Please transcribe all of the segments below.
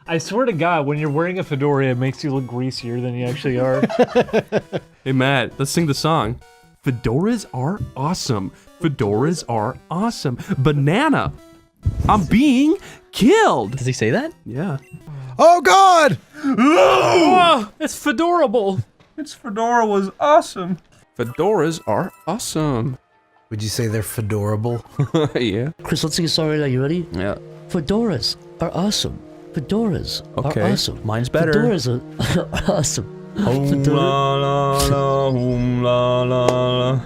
I swear to God, when you're wearing a fedora, it makes you look greasier than you actually are. Hey, Matt, let's sing the song. Fedoras are awesome. Fedoras are awesome. Banana. I'm being killed. Does he say that? Yeah. Oh God! Oh, it's fedorable. Its fedora was awesome. Fedoras are awesome. Would you say they're fedorable? Yeah. Chris, let's sing a song right now. You ready? Yeah. Fedoras are awesome. Fedoras Okay. are awesome. Mine's better. Fedoras are awesome. Hum la la la, hum la la la.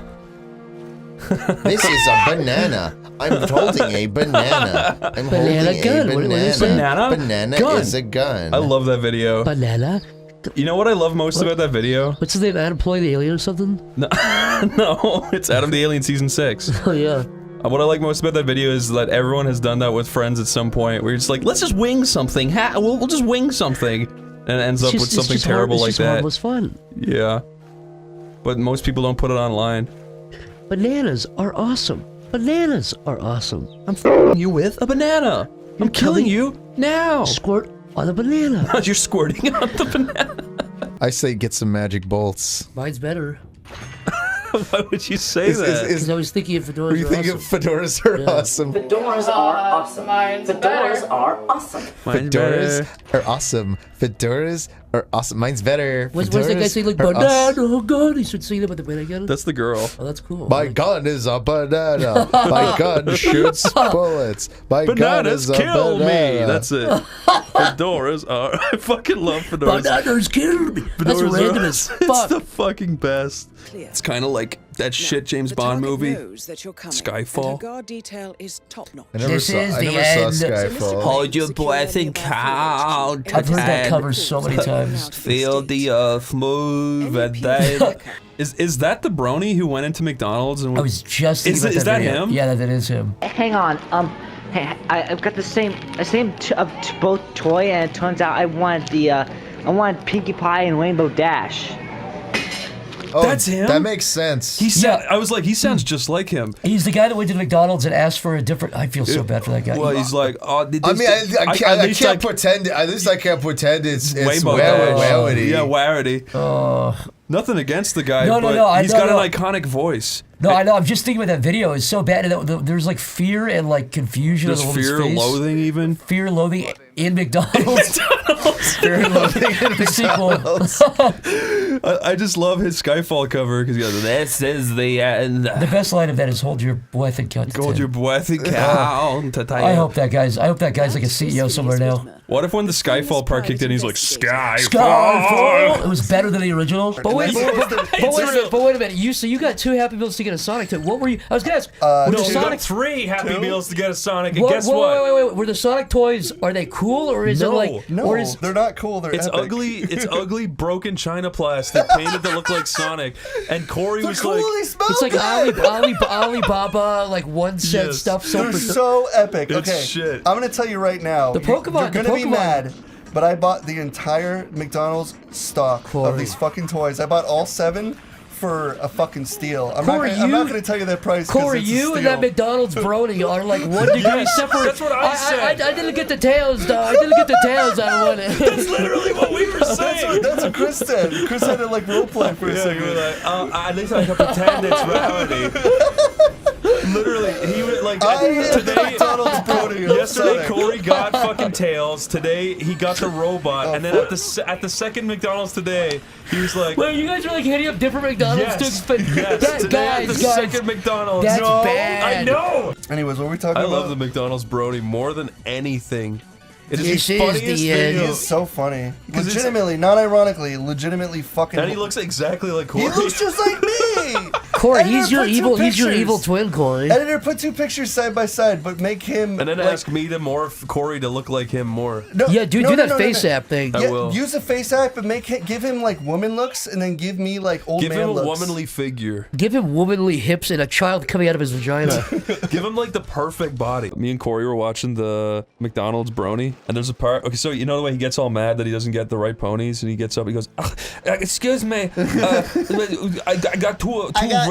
This is a banana. I'm holding a banana. I'm Banana holding gun. a What banana. is it? Banana? Banana Gun. is a gun. I love that video. Banana. You know what I love most about that video? What's his name? Adam Ploy the Alien or something? No, no, it's Adam the Alien Season 6. Oh yeah. What I like most about that video is that everyone has done that with friends at some point, where you're just like, let's just wing something. We'll just wing something. And it ends up with something terrible like that. It was fun. Yeah. But most people don't put it online. Bananas are awesome. Bananas are awesome. I'm f***ing you with a banana. I'm killing you now. Squirt on a banana. You're squirting on the banana. I say get some magic bolts. Mine's better. Why would you say that? Because I was thinking of fedoras. Were you thinking awesome. fedoras are awesome? Fedoras are awesome. Fedoras are awesome. Fedoras are awesome. Fedoras are awesome. Mine's better. What's that guy saying like are banana? Oh god, he should sing it about the banana. That's the girl. Oh, that's cool. My gun is a banana. My gun shoots bullets. My gun Bananas is a kill banana. me. That's it. Fedoras are. I fucking love fedoras. Bananas killed me. That's Fedoras random are- as It's fuck. the fucking best. It's kind of like that shit James Bond movie. Skyfall. Guard detail is top notch. I never This saw, is I the never end. saw Skyfall. Hold your breath and count. I've heard that cover so many times. Feel the earth move and then. Is that the Brony who went into McDonald's and I was just thinking about Is that video. him? Yeah, that is him. Hang on. Hey, I've got the same both toy, and it turns out I wanted Pinkie Pie and Rainbow Dash. Oh, That's him? That makes sense. I was like, he sounds just like him. He's the guy that went to McDonald's and asked for a different. I feel so bad for that guy. Well, he's like, oh, I mean, I can't pretend. At least I can't pretend it's Rainbow Warity. Yeah, Warity. Nothing against the guy, No, but he's got no. an iconic voice. No, I know. I'm just thinking about that video. It's so bad. There's like fear and like confusion. There's on the woman's fear, face. loathing, even. Fear, loathing in McDonald's. Fear and loathing in the sequel. I just love his Skyfall cover because he goes, "This is the end." The best line of that is "Hold your breath and count to 10." Hold your breath and count to 10. I hope that guy's like a CEO somewhere now. What if when the Skyfall part kicked in, he's like, Skyfall? Skyfall! It was better than the original. But wait a minute. You got 2 Happy Meals to get a Sonic toy. What were you? I was gonna ask. Were the You Sonic got 3 Happy Meals to get a Sonic, and guess what? Wait. Were the Sonic toys? Are they cool or is it like? No, or is, they're not cool. They're It's epic. ugly. It's ugly, broken China plastic painted to look like Sonic. And Corey was Cool, like, they smell it's like good. Alibaba like 1 cent Yes. stuff. They're so epic. It's Okay, shit. I'm gonna tell you right now. The Pokemon- You're the gonna be Pokemon- mad, but I bought the entire McDonald's stock Corey. of these fucking toys. I bought all 7 for a fucking steal. I'm Corey, not gonna tell you that price. 'cause Corey, it's a you and that steal. McDonald's Brony are like 1 degree separate. That's what I said. I didn't get the tails though. I didn't get the tails out of it. That's literally what we were saying. That's what Chris said. Chris had to like role play for a yeah, you second. were like, at least I can pretend it's reality. Literally, he was like, today, McDonald's Brony. yesterday Corey got fucking tails. Today he got the robot, and then at the second McDonald's today, he was like, Wait, you guys are like hitting up different McDonald's to expect. yes, today at the guys, second McDonald's. that's No, bad. I know. Anyways, what were we talking I about? love the McDonald's Brony more than anything. It is This the is funniest the He end. video. is so funny. 'Cause it's- Legitimately, not ironically, legitimately fucking. And he looks exactly like He Corey. looks just like me. Corey, Editor, he's your put 2 evil. He's your pictures. evil twin, Corey. Editor, put 2 pictures side by side, but make him. And then like, ask me to morph Corey to look like him more. No, Yeah, dude, no, do no, that no, face no. app thing. I Yeah, will. use a face app, but give him like woman looks, and then give me like old Give man him a looks. womanly figure. Give him womanly hips and a child coming out of his vagina. Give him like the perfect body. Me and Corey were watching the McDonald's Brony, and there's a part. Okay, so you know the way he gets all mad that he doesn't get the right ponies, and he gets up, he goes, "Excuse me, I got two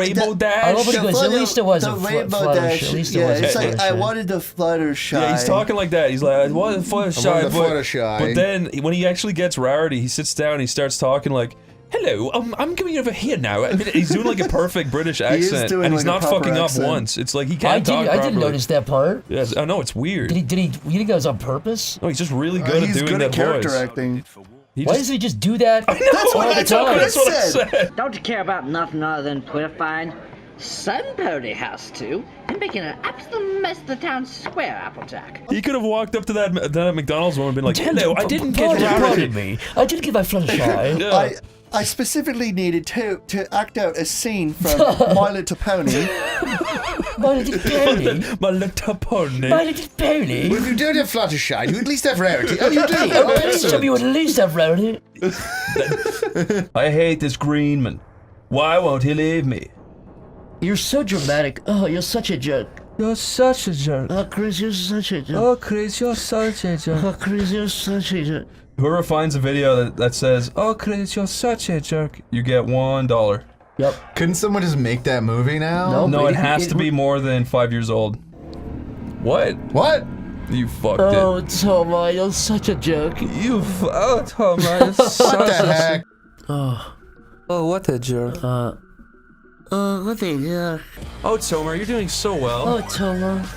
Rainbow Dash. I love what he goes, at least it was the a Rainbow Fluttershy. Dash. At least it Yeah, was a it's like, I Fluttershy. wanted the Fluttershy. Yeah, he's talking like that. He's like, I want the Fluttershy. Fluttershy. But then when he actually gets rarity, he sits down and he starts talking like, hello, I'm coming over here now. I mean, he's doing like a perfect British accent, doing and he's like a not proper fucking accent. up once. It's like he can't talk I properly. didn't notice that part. Yes, I know, it's weird. You think that was on purpose? No, he's just really good at He's doing good that at character voice. acting. He Why just, doesn't he just do that all the That's time? that's what I said. Don't you care about nothing other than purifying Sun Pony House too, and making an absolute mess of the town square, Applejack? He could have walked up to that McDonald's woman and been like, hello, I didn't get Pardon rarity. me. I didn't get my Fluttershy. Yeah. I specifically needed to act out a scene from My Little Pony. My little pony. My little pony. My little pony. Well, if you don't have Fluttershy, you at least have rarity. Oh, you do. Oh, please tell me you at least have rarity. I hate this green man. Why won't he leave me? You're so dramatic. Oh, you're such a jerk. You're such a jerk. Oh, Chris, you're such a jerk. Oh, Chris, you're such a jerk. Oh, Chris, you're such a jerk. Whoever finds a video that says, oh, Chris, you're such a jerk, you get $1. Yep. Couldn't someone just make that movie now? No, but it has to be more than 5 years old. What? What? You fucked Oh, it. Toma, you're such a jerk. Oh, Tom, you're such What the heck? Oh, what a jerk. what the jerk? Oh, Tomer, you're doing so well. Oh, Toma.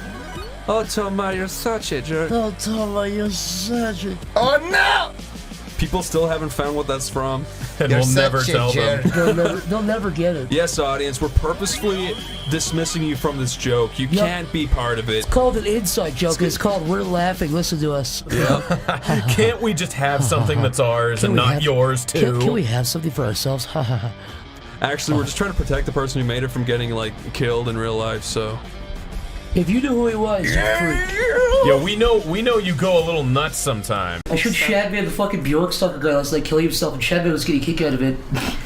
Oh, Tomer, you're such a jerk. Oh, Toma, you're such a... Oh no! People still haven't found what that's from. And You're we'll never such a tell jerk. them. They'll never get it. Yes, audience, we're purposefully dismissing you from this joke. You Yep. can't be part of it. It's called an inside joke. It's called We're Laughing. Listen to us. Can't we just have something that's ours and we not have- yours too? Can we have something for ourselves? Ha ha ha. Actually, we're just trying to protect the person who made it from getting, like, killed in real life, so... If you knew who he was, you'd freak. Yeah, we know you go a little nuts sometimes. I showed Shadman the fucking Bjorkstock guy last night killing himself, and Shadman was getting a kick out of it.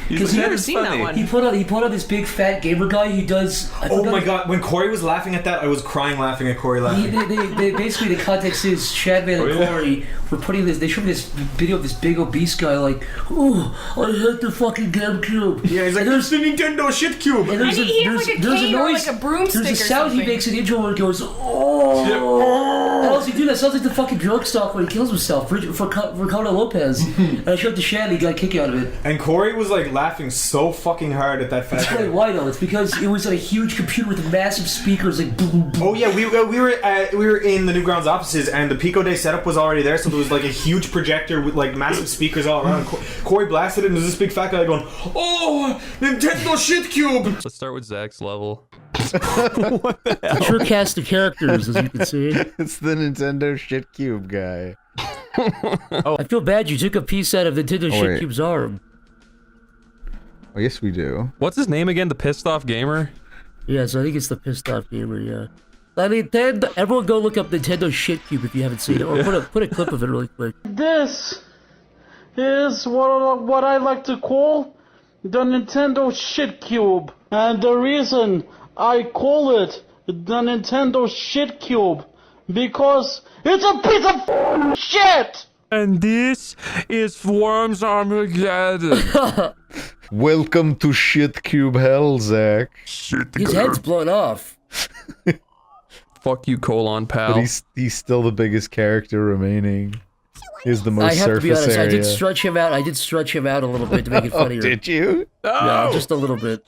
Because never seen that one. He put on this big fat gamer guy who does. Oh my god, when Corey was laughing at that, I was crying laughing at Corey laughing. They basically, the context is Shadman and Corey were putting this. They showed me this video of this big obese guy like, oh, I hate the fucking GameCube. Yeah, he's like, there's the Nintendo Shitcube. And there's a noise. like a broomstick There's a or sound he something. makes in the intro where it goes, oh. How does he do that? Sounds like the fucking Bjorkstock when he kills himself for Ricardo Lopez. And I showed the Shad, he got a kick out of it. And Corey was like laughing so fucking hard at that fat I'll tell you guy. why though. It's because it was a huge computer with massive speakers, like boom, boom. Oh yeah, we were in the Newgrounds offices, and the Pico Day setup was already there, so there was like a huge projector with like massive speakers all around. Corey blasted it, and there's this big fat guy going, "Oh, Nintendo Shitcube!" Let's start with Zach's level. Sure cast the characters, as you can see. It's the Nintendo Shitcube guy. I feel bad you took a piece out of Nintendo Oh, wait. Shitcube's arm. Oh, yes, we do. What's his name again? The pissed off gamer? Yeah, so I think it's the pissed off gamer, yeah. Nintendo, everyone go look up Nintendo Shitcube if you haven't seen it, or put a clip of it really quick. This is what I like to call the Nintendo Shitcube. And the reason I call it the Nintendo Shitcube, because it's a piece of shit! And this is Worms Armageddon. Welcome to Shitcube hell, Zach. His head's blown off. Fuck you, colon pal. But he's still the biggest character remaining. He's the most I have to surface be honest, area. I did stretch him out a little bit to make it funnier. Oh, did you? Yeah, just a little bit.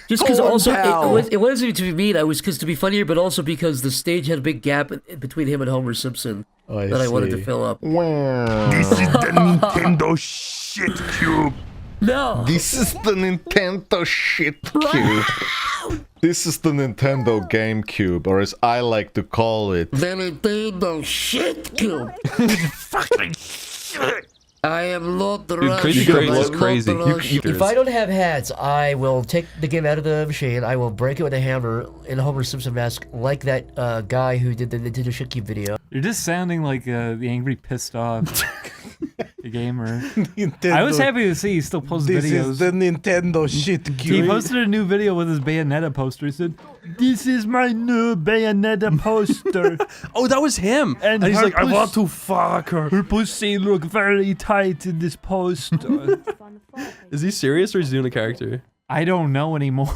Just because also, it wasn't to be mean, it was because to be funnier, but also because the stage had a big gap between him and Homer Simpson that I wanted to fill up. Wow. This is the Nintendo Shitcube. No! This is the Nintendo Shitcube. This is the Nintendo GameCube, or as I like to call it, The Nintendo Shitcube. Fucking shit. I am Lord the Dude, Crazy Crazy is crazy. If I don't have hats, I will take the game out of the machine, I will break it with a hammer in a Homer Simpson mask, like that guy who did the Nintendo Shitcube video. You're just sounding like the angry, pissed off gamer. I was happy to see he still posts videos. This is the Nintendo Shitcube. He posted a new video with his Bayonetta poster. He said, "This is my new Bayonetta poster." Oh, that was him. And he's her like, I want to fuck her. Her pussy look very tight in this poster. Is he serious or is he doing a character? I don't know anymore.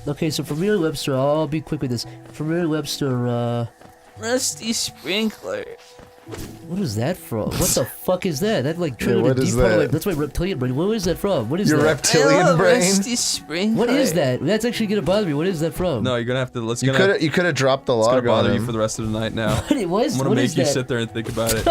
Okay, so for Merriam-Webster, I'll be quick with this. For Merriam-Webster, Rusty Sprinkler. what is that from? What the fuck is that? That like Yeah, triggered what a is deep part of that? my, that's my reptilian brain. Where is that from? What is Your that? reptilian brain? Rusty Sprinkler. What is that? That's actually gonna bother me. What is that from? No, you're gonna have to. You could have dropped the It's gonna log on bother you him. for the rest of the night now. What it was? I'm gonna What make is you that? sit there and think about it.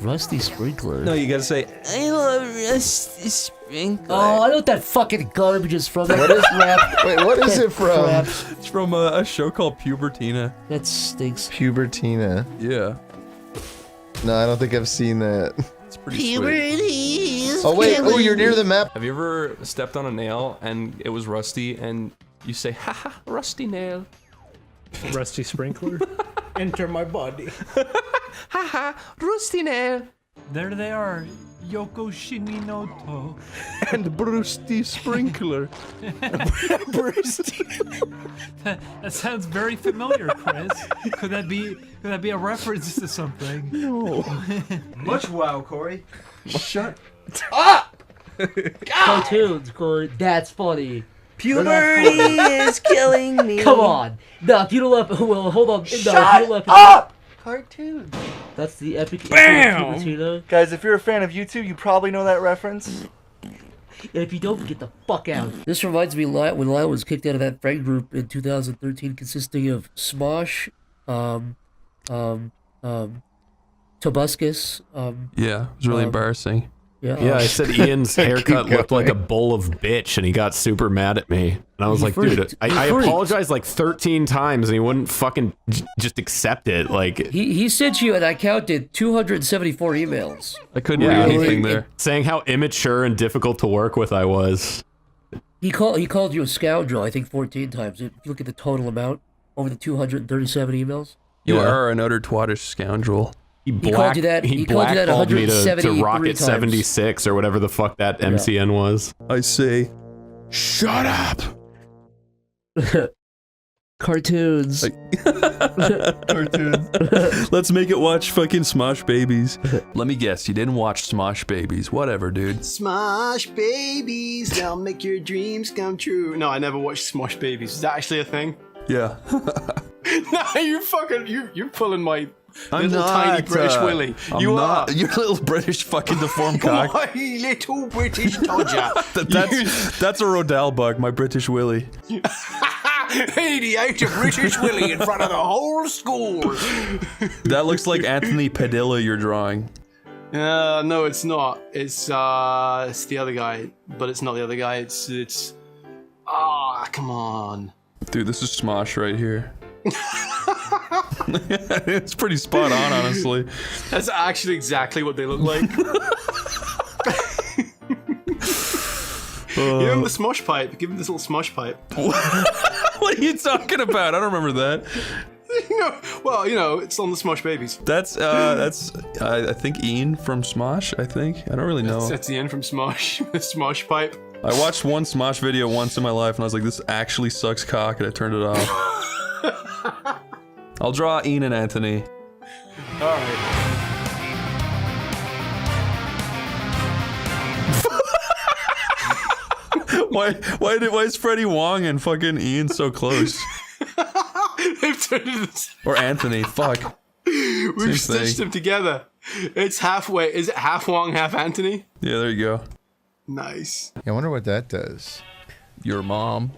Rusty Sprinkler. No, you gotta say. I love Rusty Sprinkler. Oh, I know what that fucking garbage is from. What is crap? Wait, what is That it from? crap. It's from a show called Pubertina. That stinks. Pubertina. Yeah. No, I don't think I've seen that. It's pretty sweet. Oh wait, oh you're near the map. Have you ever stepped on a nail and it was rusty and you say, haha, rusty nail? Rusty Sprinkler. Enter my body. Haha, rusty nail. There they are. Yoko Shininoto. And Brusty Sprinkler. That sounds very familiar, Chris. Could that be a reference to something? No. Much wow, Corey. Shut up! Cartoons, Corey. That's funny. Puberty is killing me. Come on. No, if you don't let. Well, hold on. Shut up! Cartoon. That's the epic. Bam! Pubertina. Guys, if you're a fan of YouTube, you probably know that reference. And if you don't, get the fuck out. This reminds me when Lyle was kicked out of that friend group in 2013, consisting of Smosh, Tobuscus. Yeah, it was really embarrassing. Yeah, I said Ian's haircut looked like a bowl of bitch, and he got super mad at me. And I was like, dude, I apologized like 13 times, and he wouldn't fucking just accept it. Like He sent you, and I counted 274 emails. I couldn't read anything there. Saying how immature and difficult to work with I was. He called you a scoundrel, I think 14 times. If you look at the total amount over the 237 emails. You are an utter twattish scoundrel. He called you that. He called you that blackballed me 173 to Rocket times. 76 or whatever the fuck that MCN was. I say, shut up. Cartoons. Cartoons. Let's make it watch fucking Smosh Babies. Let me guess, you didn't watch Smosh Babies. Whatever, dude. Smosh Babies, they'll make your dreams come true. No, I never watched Smosh Babies. Is that actually a thing? Yeah. No, you're pulling my I'm little not, tiny British Willy. I'm not. Your little British fucking deformed cock. My little British Dodger. That's a Rodell bug, my British Willy. He ate a British Willy in front of the whole school. That looks like Anthony Padilla you're drawing. No, it's not. It's the other guy, but it's not the other guy. It's. Ah, come on. Dude, this is Smosh right here. It's pretty spot on, honestly. That's actually exactly what they look like. Give him the Smosh pipe. Give him this little Smosh pipe. What are you talking about? I don't remember that. Well, it's on the Smosh Babies. That's I think Ian from Smosh. I think I don't really know. That's the end from Smosh. The Smosh pipe. I watched one Smosh video once in my life, and I was like, "This actually sucks cock," and I turned it off. I'll draw Ian and Anthony. All right. Why is Freddie Wong and fucking Ian so close? Or Anthony, fuck. We've stitched them together. It's halfway. Is it half Wong, half Anthony? Yeah, there you go. Nice. I wonder what that does. Your mom.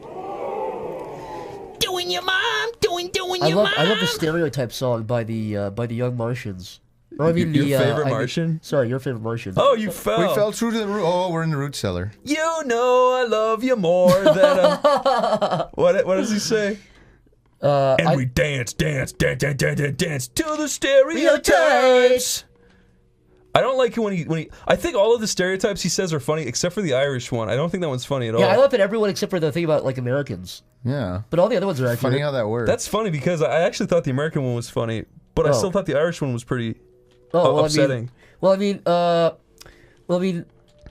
Doing your mom, doing your mom. I love the Stereotype song by the Young Martians. Or, I mean, your favorite Martian? Sorry, your favorite Martian. Oh, you fell. We fell through to the root. Oh, we're in the root cellar. You know I love you more than a... What does he say? And we dance to the stereotypes. I don't like it when he. I think all of the stereotypes he says are funny, except for the Irish one. I don't think that one's funny at all. Yeah, I laugh at everyone except for the thing about like Americans. Yeah. But all the other ones are actually funny how that works. That's funny because I actually thought the American one was funny, but I still thought the Irish one was pretty upsetting. I mean,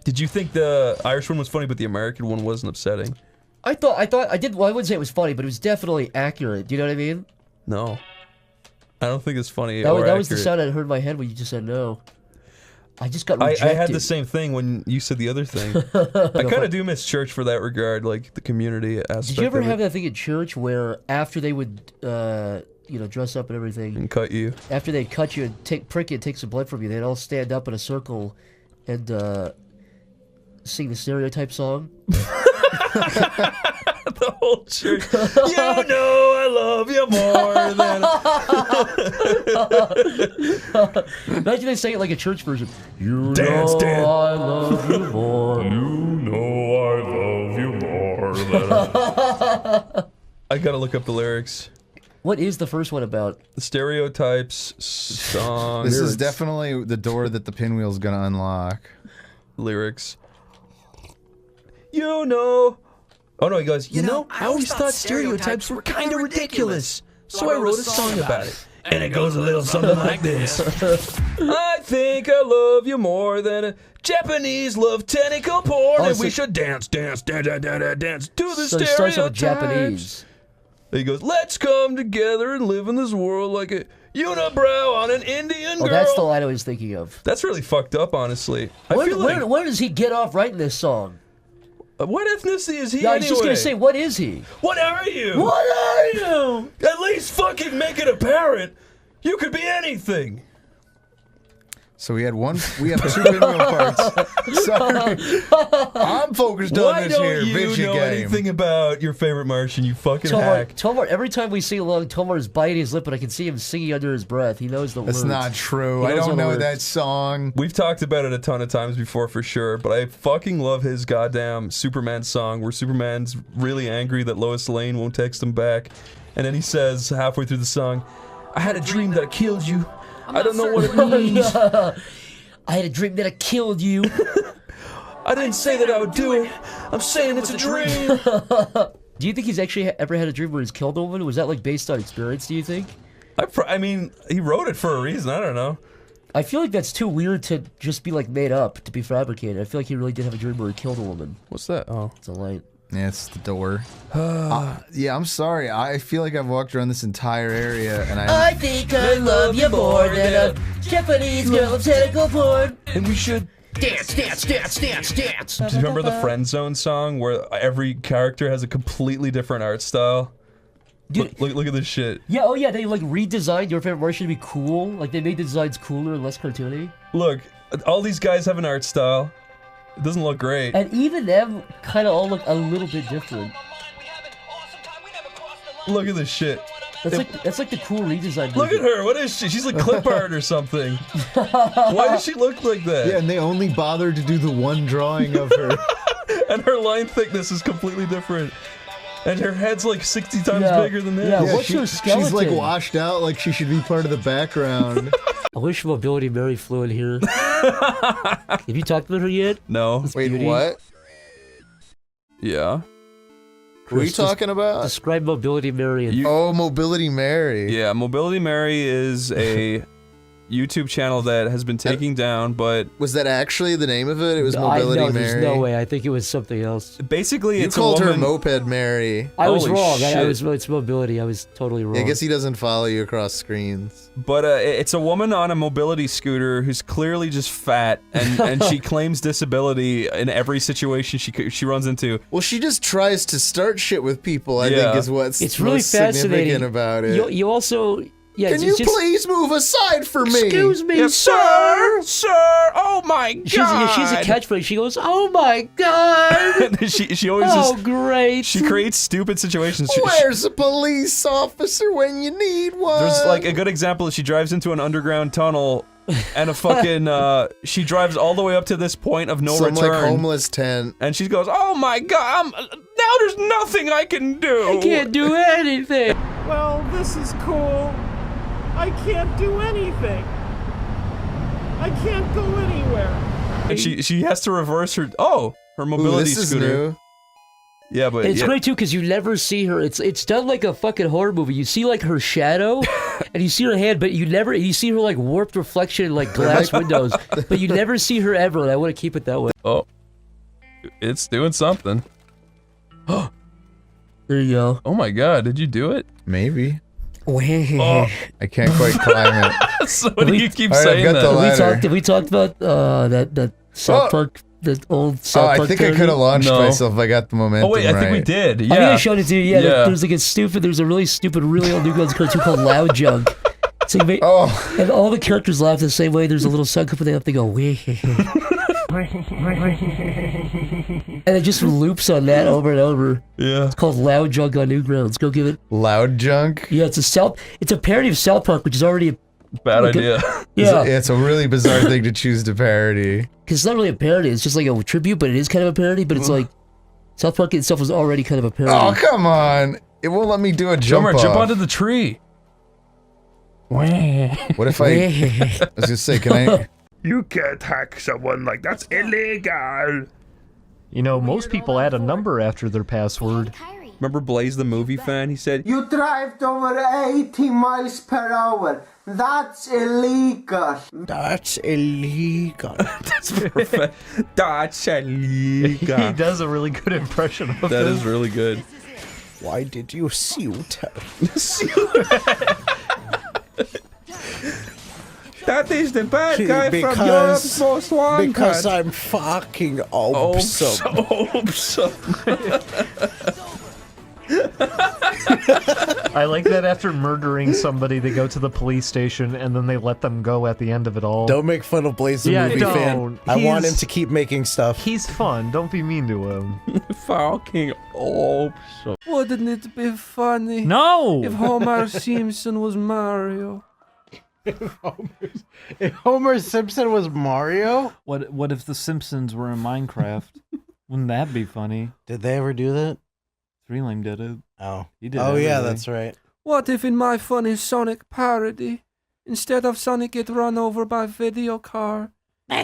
did you think the Irish one was funny, but the American one wasn't upsetting? I did. Well, I wouldn't say it was funny, but it was definitely accurate. Do you know what I mean? No, I don't think it's funny. That was the sound I heard in my head when you just said no. I just got I rejected. had the same thing when you said the other thing. I kind of do miss church for that regard, like the community aspect. Did you ever of have it. that thing at church where after they would, you know, dress up and everything, and cut you? After they'd cut you and prick you and take some blood from you, they'd all stand up in a circle and sing the stereotype song. The whole church. You know I love you more than. Imagine they sang it like a church version. You Dance, know dance. I love you more. You know I love you more than. I gotta look up the lyrics. What is the first one about? The stereotypes, song. This is definitely the door that the pinwheel's gonna unlock. Lyrics. You know. Oh no, he goes, you know, I always thought stereotypes were kind of ridiculous. So I wrote a song about it. And it goes a little something like this. I think I love you more than a Japanese love tentacle porn, and we should dance, dance, dance, dance, dance, dance to the So it starts stereotypes. with Japanese. He goes, let's come together and live in this world like a unibrow on an Indian girl. Oh, that's the line I was thinking of. That's really fucked up, honestly. I feel like, Where does he get off writing this song? what ethnicity is he Yeah, I anyway? was just gonna say, what is he? What are you? What are you? At least fucking make it apparent. You could be anything. So we have two pinwheel parts. Sorry. I'm focused on Why this here don't you vision know game. anything about your favorite Martian, you fucking Tomar, hack? Tomar, every time we sing along, Tomar is biting his lip, and I can see him singing under his breath. He knows the words. That's not true. He I knows all don't the know words. that song. We've talked about it a ton of times before for sure, but I fucking love his goddamn Superman song where Superman's really angry that Lois Lane won't text him back. And then he says halfway through the song, I had a dream that I killed you. I don't know what it means. I had a dream that I killed you. I didn't say that I would do it. I'm saying it's a dream. Do you think he's actually ever had a dream where he's killed a woman? Was that like based on experience, do you think? I mean, he wrote it for a reason. I don't know. I feel like that's too weird to just be like made up, to be fabricated. I feel like he really did have a dream where he killed a woman. What's that? Oh. It's a light. Yeah, it's the door. Yeah, I'm sorry. I feel like I've walked around this entire area, and I think I love you more than a Japanese girl of tentacle porn. And we should dance, dance, dance, dance, dance. Do you remember the Friend Zone song where every character has a completely different art style? Dude, look at this shit. Yeah, oh yeah, they like redesigned Your Favorite Martian to be cool. Like they made the designs cooler and less cartoony. Look, all these guys have an art style. It doesn't look great. And even them kind of all look a little bit different. Look at this shit. That's like the cool redesign. Look at her. What is she? She's like clip art or something. Why does she look like that? yeah, and they only bothered to do the one drawing of her. And her line thickness is completely different. And her head's like 60 times Yeah. bigger than this. Yeah, what's her skeleton? She's like washed out, like she should be part of the background. I wish Mobility Mary flew in here. Have you talked about her yet? No. Wait, beauty? what? Yeah. What are you talking about? Describe Mobility Mary. Oh, Mobility Mary. Yeah, Mobility Mary is a YouTube channel that has been taken down, but Was that actually the name of it? It was Mobility no, Mary. there's no way. I think it was something else. basically You it's called a her woman. Moped Mary. I was Holy wrong. shit. It's Mobility. I was totally wrong. I guess he doesn't follow you across screens. But it's a woman on a mobility scooter who's clearly just fat, and she claims disability in every situation she runs into. Well, she just tries to start shit with people, I Yeah. think is what's It's really most fascinating significant about it. You also... Yeah, Can it's you just, please move aside for me? Excuse me, Sir, oh my god. She has a catchphrase. She goes, "Oh my god!" she always Oh, just great. she creates stupid situations. Where's a police officer when you need one? There's like a good example is she drives into an underground tunnel and a fucking she drives all the way up to this point of no some return. like homeless tent. And she goes, "Oh my god, now there's nothing I can do. I can't do anything." Well, this is cool. I can't do anything. I can't go anywhere. And she has to reverse her her mobility Ooh, this scooter. is new. Yeah, but It's yeah. great too because you never see her. It's done like a fucking horror movie. You see like her shadow, and you see her hand, but you see her like warped reflection in like glass windows, but you never see her ever. And I want to keep it that way. Oh, it's doing something. There you go. Oh my god, did you do it? Maybe. Weheheh. I can't quite climb it. So what do you keep All right, saying I've got the that? ladder. Did we talk about that South Park, the old South Park? I think I could have launched myself if I got the momentum. Oh wait, I think we did. Yeah. I think I showed it to you. Yeah, there's a really stupid, really old Newgrounds cartoon called Loud Junk. So and all the characters laugh the same way. There's a little sound clip they go, Weheheh. And it just loops on that over and over. Yeah. It's called Loud Junk on Newgrounds. Go give it. Loud Junk? Yeah, it's a parody of South Park, which is already a bad idea. Yeah. It's a really bizarre thing to choose to parody. Because it's not really a parody, it's just like a tribute, but it is kind of a parody, but it's like South Park itself was already kind of a parody. Oh, come on. It won't let me do a jump off. Jump onto the tree. What if I was gonna say, can I? You can't hack someone like that's illegal. You know, most people add a number after their password. Remember Blaze the movie fan? He said, You drive over 80 miles per hour. That's illegal. That's illegal. That's perfect. That's illegal. He does a really good impression of That is really good. Why did you suit her? That is the bad guy from Europe's Most Wanted. Because I'm fucking awesome. I like that after murdering somebody, they go to the police station and then they let them go at the end of it all. Don't make fun of Blaze the movie fan. I want him to keep making stuff. He's fun. Don't be mean to him. Fucking awesome. Wouldn't it be funny? No! If Homer Simpson was Mario. If Homer Simpson was Mario? What if the Simpsons were in Minecraft? Wouldn't that be funny? Did they ever do that? Three Lame did it. Oh. He did. Oh yeah, everything. that's right. What if in my funny Sonic parody, instead of Sonic get run over by video car,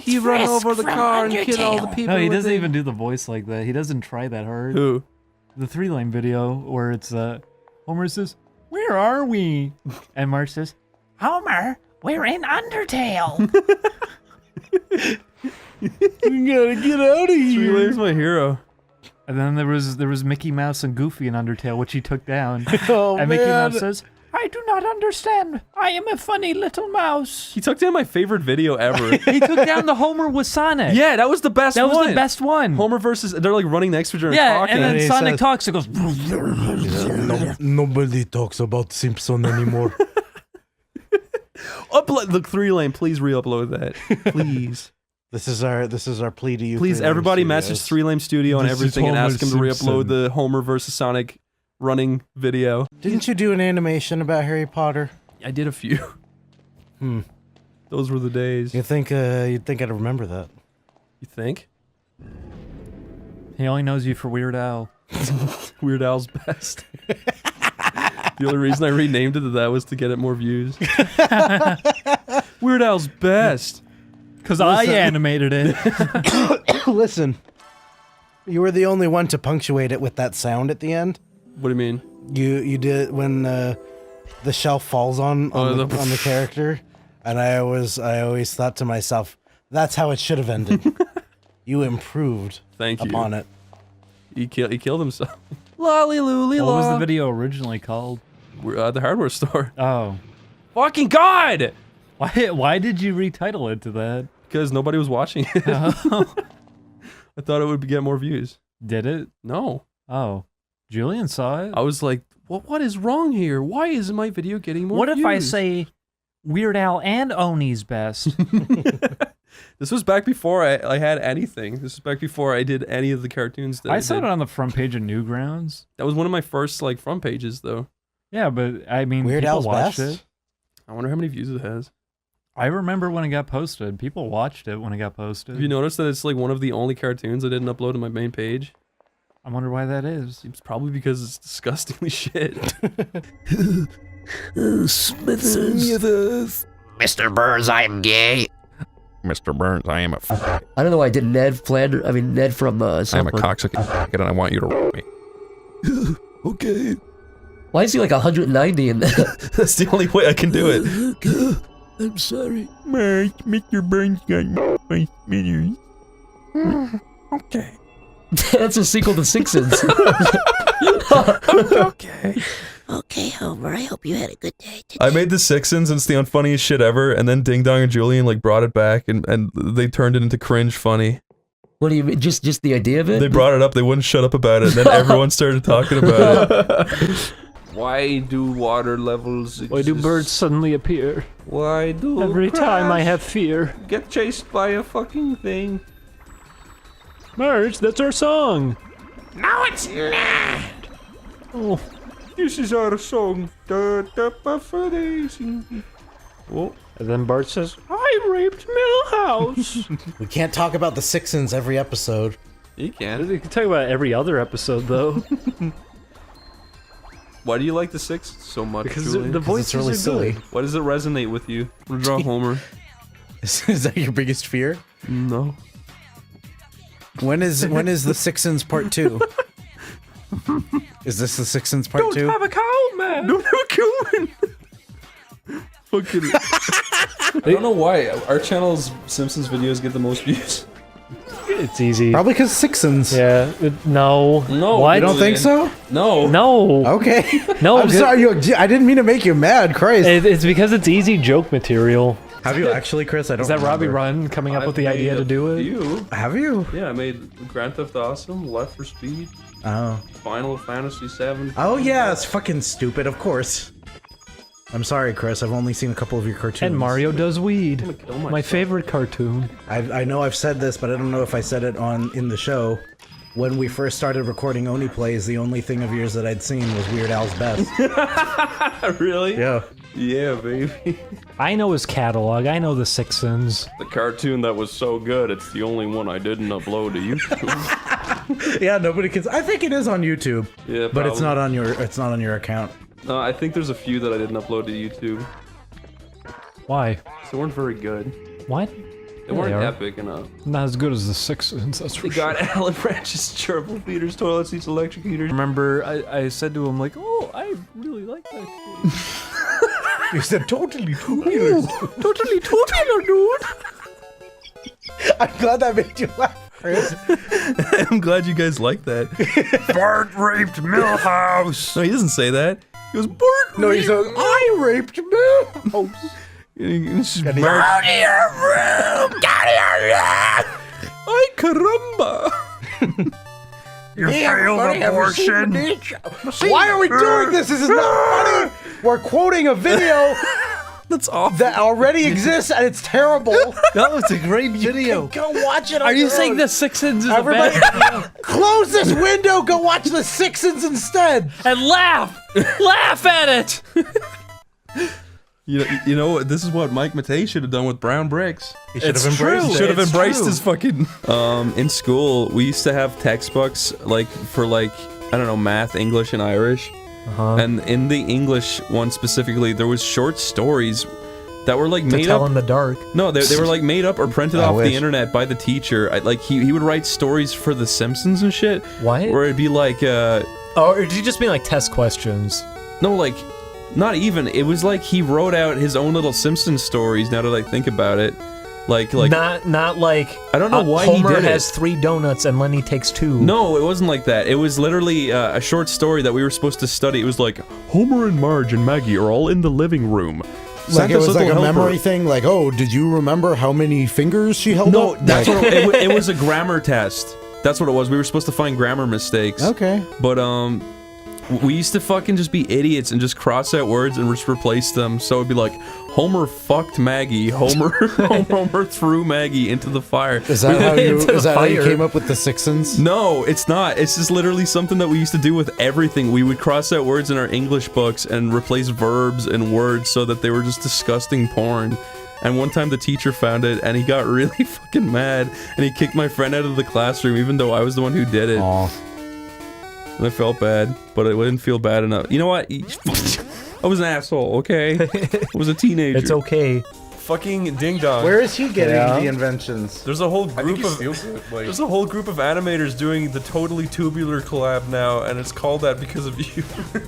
he run over the car and kill all the people? No, he doesn't even do the voice like that. He doesn't try that hard. Who? The Three Lane video where it's Homer says, "Where are we?" And Marge says, "Homer, we're in Undertale." We gotta get out of here. Three Lane's my hero. And then there was Mickey Mouse and Goofy in Undertale, which he took down. Oh, and Mickey man. Mouse says, "I do not understand. I am a funny little mouse." He took down my favorite video ever. He took down the Homer with Sonic. Yeah, that was the best one. That was the best one. Homer versus, they're like running next to each other Yeah, talking. and then Sonic talks and goes, Nobody talks about Simpson anymore. Upload the Three Lane, please re-upload that. Please. This is our plea to you. Please, Three Lane everybody Studios. message Three Lane Studio and This is everything and Homer ask him to re-upload Simpson. the Homer versus Sonic running video. Didn't you do an animation about Harry Potter? I did a few. Those were the days. You'd think I'd remember that. You think? he only knows you for Weird Al. Weird Al's best. The only reason I renamed it to that was to get it more views. Weird Al's best. Because I animated it. Listen, you were the only one to punctuate it with that sound at the end. What do you mean? You did when the shelf falls on the character, and I always thought to myself, that's how it should have ended. You improved. Thank you. Upon it. He killed himself. Lolly looly What was the video originally called? The Hardware Store. Oh. Fucking God! Why did you retitle it to that? Because nobody was watching it. Oh. I thought it would get more views. Did it? No. Oh. Julian saw it? I was like, what is wrong here? Why isn't my video getting more views? What if I say Weird Al andOni's best? This was back before I had anything. This was back before I did any of the cartoons that I saw it on the front page of Newgrounds. That was one of my first like front pages though. Yeah, but I mean, Weird people Al's watched best? it. I wonder how many views it has. I remember when it got posted. People watched it when it got posted. Have you noticed that it's like one of the only cartoons I didn't upload to my main page? I wonder why that is. It's probably because it's disgustingly shit. Smithers. Mr. Burns, I am gay. Mr. Burns, I am a I don't know why I did Ned Flanders. I mean, Ned from South I am a Park. cocksucker and I want you to roll me. Okay. Why is he like 190 in that? That's the only way I can do it. I'm sorry. Mr. Burns got my Smithers. Okay. That's a sequel to Simpsons. Okay. Okay, Homer, I hope you had a good day today. I made the Sixins, and it's the unfunniest shit ever, and then Ding Dong and Julian like brought it back, and they turned it into cringe funny. What do you mean? Just the idea of it? They brought it up, they wouldn't shut up about it, and then everyone started talking about it. Why do water levels exist? Why do birds suddenly appear? Why do Every time I have fear. get chased by a fucking thing? Marge, that's our song. No, it's not. Oh. This is our song. Da, da, ba, fa, da, sing. Oh. And then Bart says, I raped Millhouse. We can't talk about the Sixins every episode. You can. You can talk about every other episode, though. Why do you like the Sixth so much, Because Julian? the voices really are silly. good. Why does it resonate with you? I'm gonna draw Homer. Is that your biggest fear? No. When is the Sixins Part 2? Is this the Sixins Part 2? Don't have a cow, man. Don't have a cow, man. Fucking. I don't know why our channel's Simpsons videos get the most views. It's easy. Probably because Sixins. Yeah. No. No. What? You don't think so? No. No. Okay. No. I'm sorry. I didn't mean to make you mad, Christ. It's because it's easy joke material. Have you actually, Chris? I don't. Is that remember. Robbie Run coming up with the idea to do it? You? Have you? Yeah, I made Grand Theft Awesome, Left for Speed, Oh. Final Fantasy VII. Oh yeah, it's fucking stupid. Of course. I'm sorry, Chris. I've only seen a couple of your cartoons. And Mario does weed. My favorite cartoon. I know I've said this, but I don't know if I said it in the show. When we first started recording OneyPlays, the only thing of yours that I'd seen was Weird Al's Best. Really? Yeah. Yeah, baby. I know his catalog. I know the Sixins. The cartoon that was so good, it's the only one I didn't upload to YouTube. Yeah, nobody can. I think it is on YouTube. Yeah, but it's probably. not on your account. No, I think there's a few that I didn't upload to YouTube. Why? They weren't very good. What? They weren't epic enough. Not as good as the Sixins, that's for They sure. got Alan Branch's gerbil feeders, toilet seats, electric heaters. Remember, I said to him, like, oh, I really like that kid. You said totally tubular. Totally tubular, dude. I'm glad that made you laugh, Chris. I'm glad you guys like that. Bart raped Millhouse. No, he doesn't say that. He goes, Bart No, he said, I raped Millhouse. Get out of your room! Get out of here! Ay caramba! You failed abortion. Why are we doing this? This is not funny. We're quoting a video That's awful. that already exists and it's terrible. That was a great video. Go watch it. Are you saying the Sixins is Everybody, a bad video? close this window. Go watch the Sixins instead. And laugh! Laugh at it! You know, this is what Mike Matei should have done with brown bricks. He should have embraced He it. should have It's embraced true. his fucking. In school, we used to have textbooks for I don't know, math, English, and Irish. And in the English one specifically, there was short stories that were like made up in the dark. No, they were like made up or printed off wish. the internet by the teacher. He would write stories for The Simpsons and shit. What? Where it'd be like Oh, or did you just mean like test questions? no, like not even. It was like he wrote out his own little Simpsons stories. Now that I think about it, like not like I don't know why he Homer did it. has 3 donuts and Lenny takes 2. No, it wasn't like that. It was literally a short story that we were supposed to study. It was like Homer and Marge and Maggie are all in the living room. Like it was like a little helper. memory thing. Like, oh, did you remember how many fingers she held No, up? that's Like- what it was. A grammar test. That's what it was. We were supposed to find grammar mistakes. Okay. But we used to fucking just be idiots and just cross out words and just replace them. So it'd be like, Homer fucked Maggie. Homer threw Maggie into the fire. Is that how you came up with the Sixins? No, it's not. It's just literally something that we used to do with everything. We would cross out words in our English books and replace verbs and words so that they were just disgusting porn. And one time the teacher found it and he got really fucking mad and he kicked my friend out of the classroom even though I was the one who did it. Aw. And I felt bad, but I didn't feel bad enough. You know what? I was an asshole, okay? I was a teenager. It's okay. Fucking Ding Dong. Where is he getting the inventions? There's a whole group of there's a whole group of animators doing the Totally Tubular collab now, and it's called that because of you.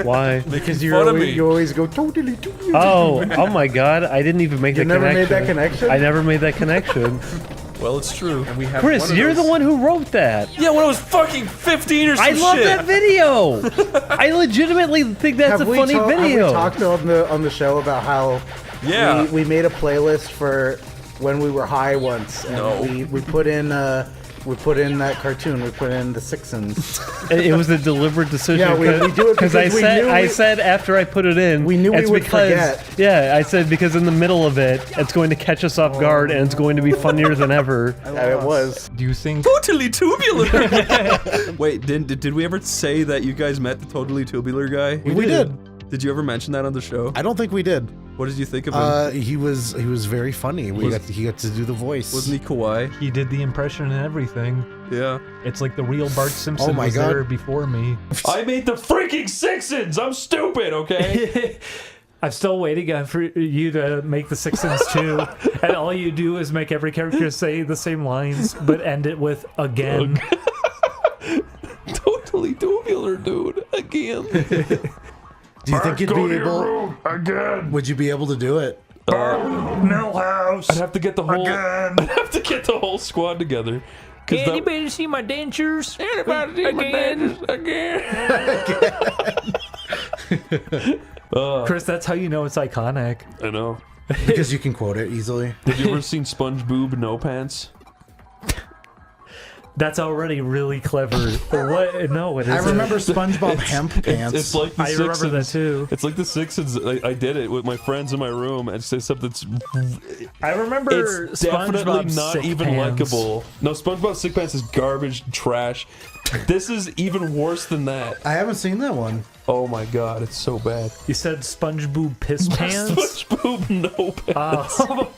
Why? Because fun of me. you always go totally tubular. Oh my god, I didn't even make You that never connection. made that connection? I never made that connection. Well, it's true. And we have Chris, you're the one who wrote that. Yeah, when I was fucking 15 or some I love shit. that video. I legitimately think that's a funny video. Have we talked on the show about how we made a playlist for when we were high once, and we put in that cartoon. We put in the Sixins. It was a deliberate decision. Yeah, we do it because I said after I put it in, we knew we would forget. Yeah, I said because in the middle of it, it's going to catch us off guard and it's going to be funnier than ever. It was. Do you think Totally Tubular? Wait, did we ever say that you guys met the Totally Tubular guy? We did. Did you ever mention that on the show? I don't think we did. What did you think of him? He was very funny. He got to do the voice. Wasn't he kawaii? he did the impression and everything? Yeah. It's like the real Bart Simpson Oh my was God. there before me. I made the freaking Sixins! I'm stupid, okay? I'm still waiting for you to make the Sixins too, and all you do is make every character say the same lines, but end it with again. Totally Tubular, dude. Again. Do you think you'd be able? Again. Would you be able to do it? Millhouse. I'd have to get the whole. I'd have to get the whole squad together. Anybody see my dentures? Anybody see my dentures again? Chris, that's how you know it's iconic. I know. Because you can quote it easily. Have you ever seen SpongeBob No Pants? That's already really clever. What? No, it isn't. I remember SpongeBob Hemp Pants. It's like the I remember that too. It's like the Sixins. I did it with my friends in my room, and except it's. I remember It's definitely SpongeBob not Sick even Pants. likable. No, SpongeBob Sick Pants is garbage, trash. This is even worse than that. I haven't seen that one. Oh my god, it's so bad. You said SpongeBob Piss Pants? SpongeBob No Pants. Oh.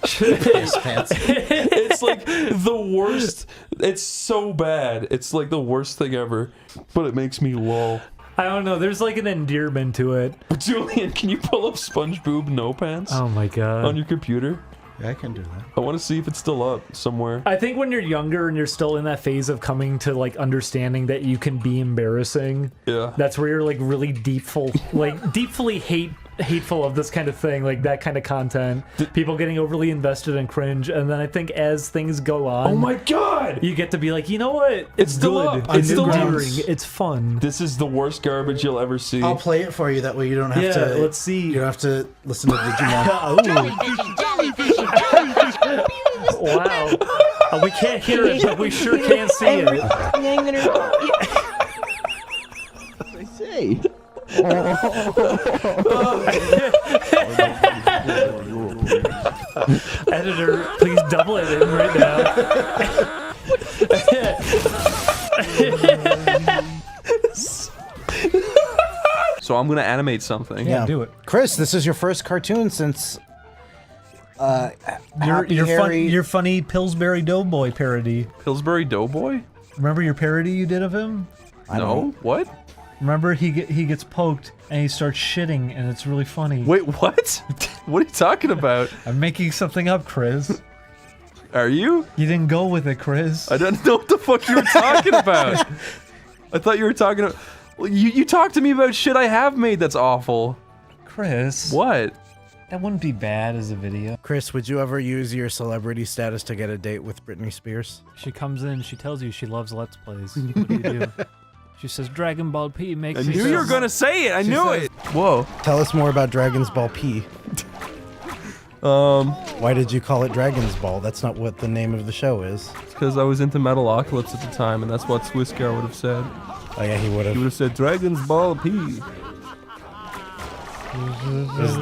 Piss Pants. It's like the worst. It's so bad. It's like the worst thing ever. But it makes me lol. I don't know. There's like an endearment to it. Julian, can you pull up SpongeBob No Pants? Oh my god. On your computer? Yeah, I can do that. I want to see if it's still up somewhere. I think when you're younger and you're still in that phase of coming to like understanding that you can be embarrassing. Yeah. That's where you're like really deeply hateful of this kind of thing, like that kind of content. People getting overly invested in cringe, and then I think as things go on, Oh my god! you get to be like, you know what? It's still good. up. It's It's still endearing. up. It's fun. This is the worst garbage you'll ever see. I'll play it for you. That way you don't have Yeah, to. let's see. You don't have to listen to Digimon. Wow. We can't hear it, but we sure can see it. I'm gonna. I say. Editor, please double it in right now. So I'm gonna animate something. Yeah, do it. Chris, this is your first cartoon since. Your funny Pillsbury Doughboy parody. Pillsbury Doughboy? Remember your parody you did of him? No. What? Remember he gets poked and he starts shitting and it's really funny. Wait, what? What are you talking about? I'm making something up, Chris. Are you? You didn't go with it, Chris. I don't know what the fuck you were talking about. I thought you were talking about. Well, you talked to me about shit I have made that's awful. Chris. What? That wouldn't be bad as a video. Chris, would you ever use your celebrity status to get a date with Britney Spears? She comes in, she tells you she loves Let's Plays. What do you do? She says Dragon Ball P makes I me knew so you were gonna say it. I knew it. Whoa. Tell us more about Dragon's Ball P. Why did you call it Dragon's Ball? That's not what the name of the show is. It's because I was into Metalocalypse at the time, and that's what Swiscar would have said. Oh yeah, he would have. He would have said Dragon's Ball P.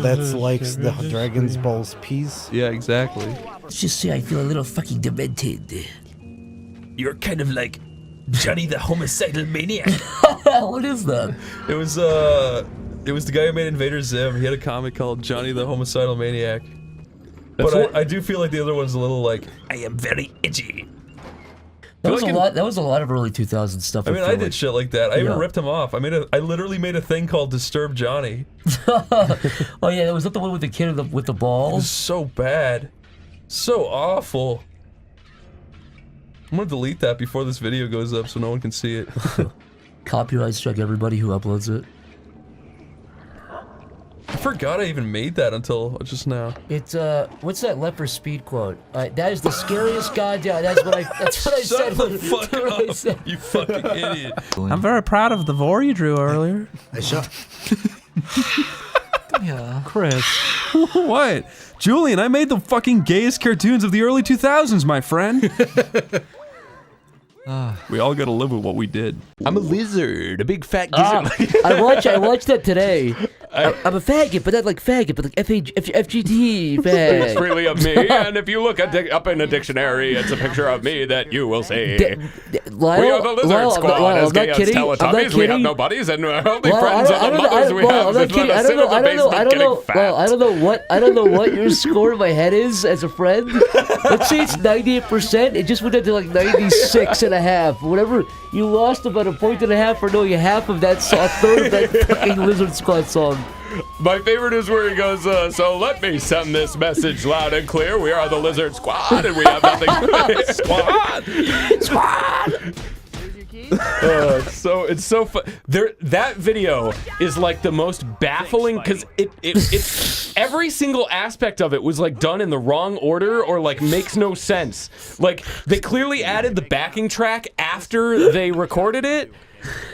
That's like the Dragon's Ball's P's. Yeah, exactly. Let's just say I feel a little fucking demented. You're kind of like Johnny the homicidal maniac. What is that? It was the guy who made Invader Zim. He had a comic called Johnny the Homicidal Maniac. But I do feel like the other one's a little like I am very itchy. That was a lot. That was a lot of early 2000s stuff. I mean, I feel did like. shit like that. I even Yeah. ripped him off. I literally made a thing called Disturb Johnny. Oh yeah, was that the one with the kid with the It was balls? so bad, so awful. I'm gonna delete that before this video goes up so no one can see it. Copyright strike everybody who uploads it. forgot I even made that until just now. It's what's that leper speed quote? That is the scariest goddamn. That's what I said. Shut the fuck up, you fucking idiot. I'm very proud of the vor you drew earlier. I shot. Yeah, Chris. What? Julian, I made the fucking gayest cartoons of the early 2000s, my friend. We all gotta live with what we did. I'm a lizard, a big fat gizzard. I watched that today. I'm a faggot, but not like faggot, but like FGT fag. It's freely of me, and if you look up in a dictionary, it's a picture of me that you will see. Lyle, we are the Lizard Squad, as gay as Teletubbies. We have no buddies, and we're only friends of the mothers we have that let us sit in the basement getting fat. I don't know what your score in my head is as a friend. Let's say it's 98%. It just went up to like 96.5. Whatever. You lost about 1.5 points for knowing half of that song, a third of that fucking Lizard Squad song. My favorite is where he goes, so let me send this message loud and clear. We are the Lizard Squad, and we have nothing to Squad! It's so fun. That video is like the most baffling because it every single aspect of it was like done in the wrong order or like makes no sense. Like they clearly added the backing track after they recorded it,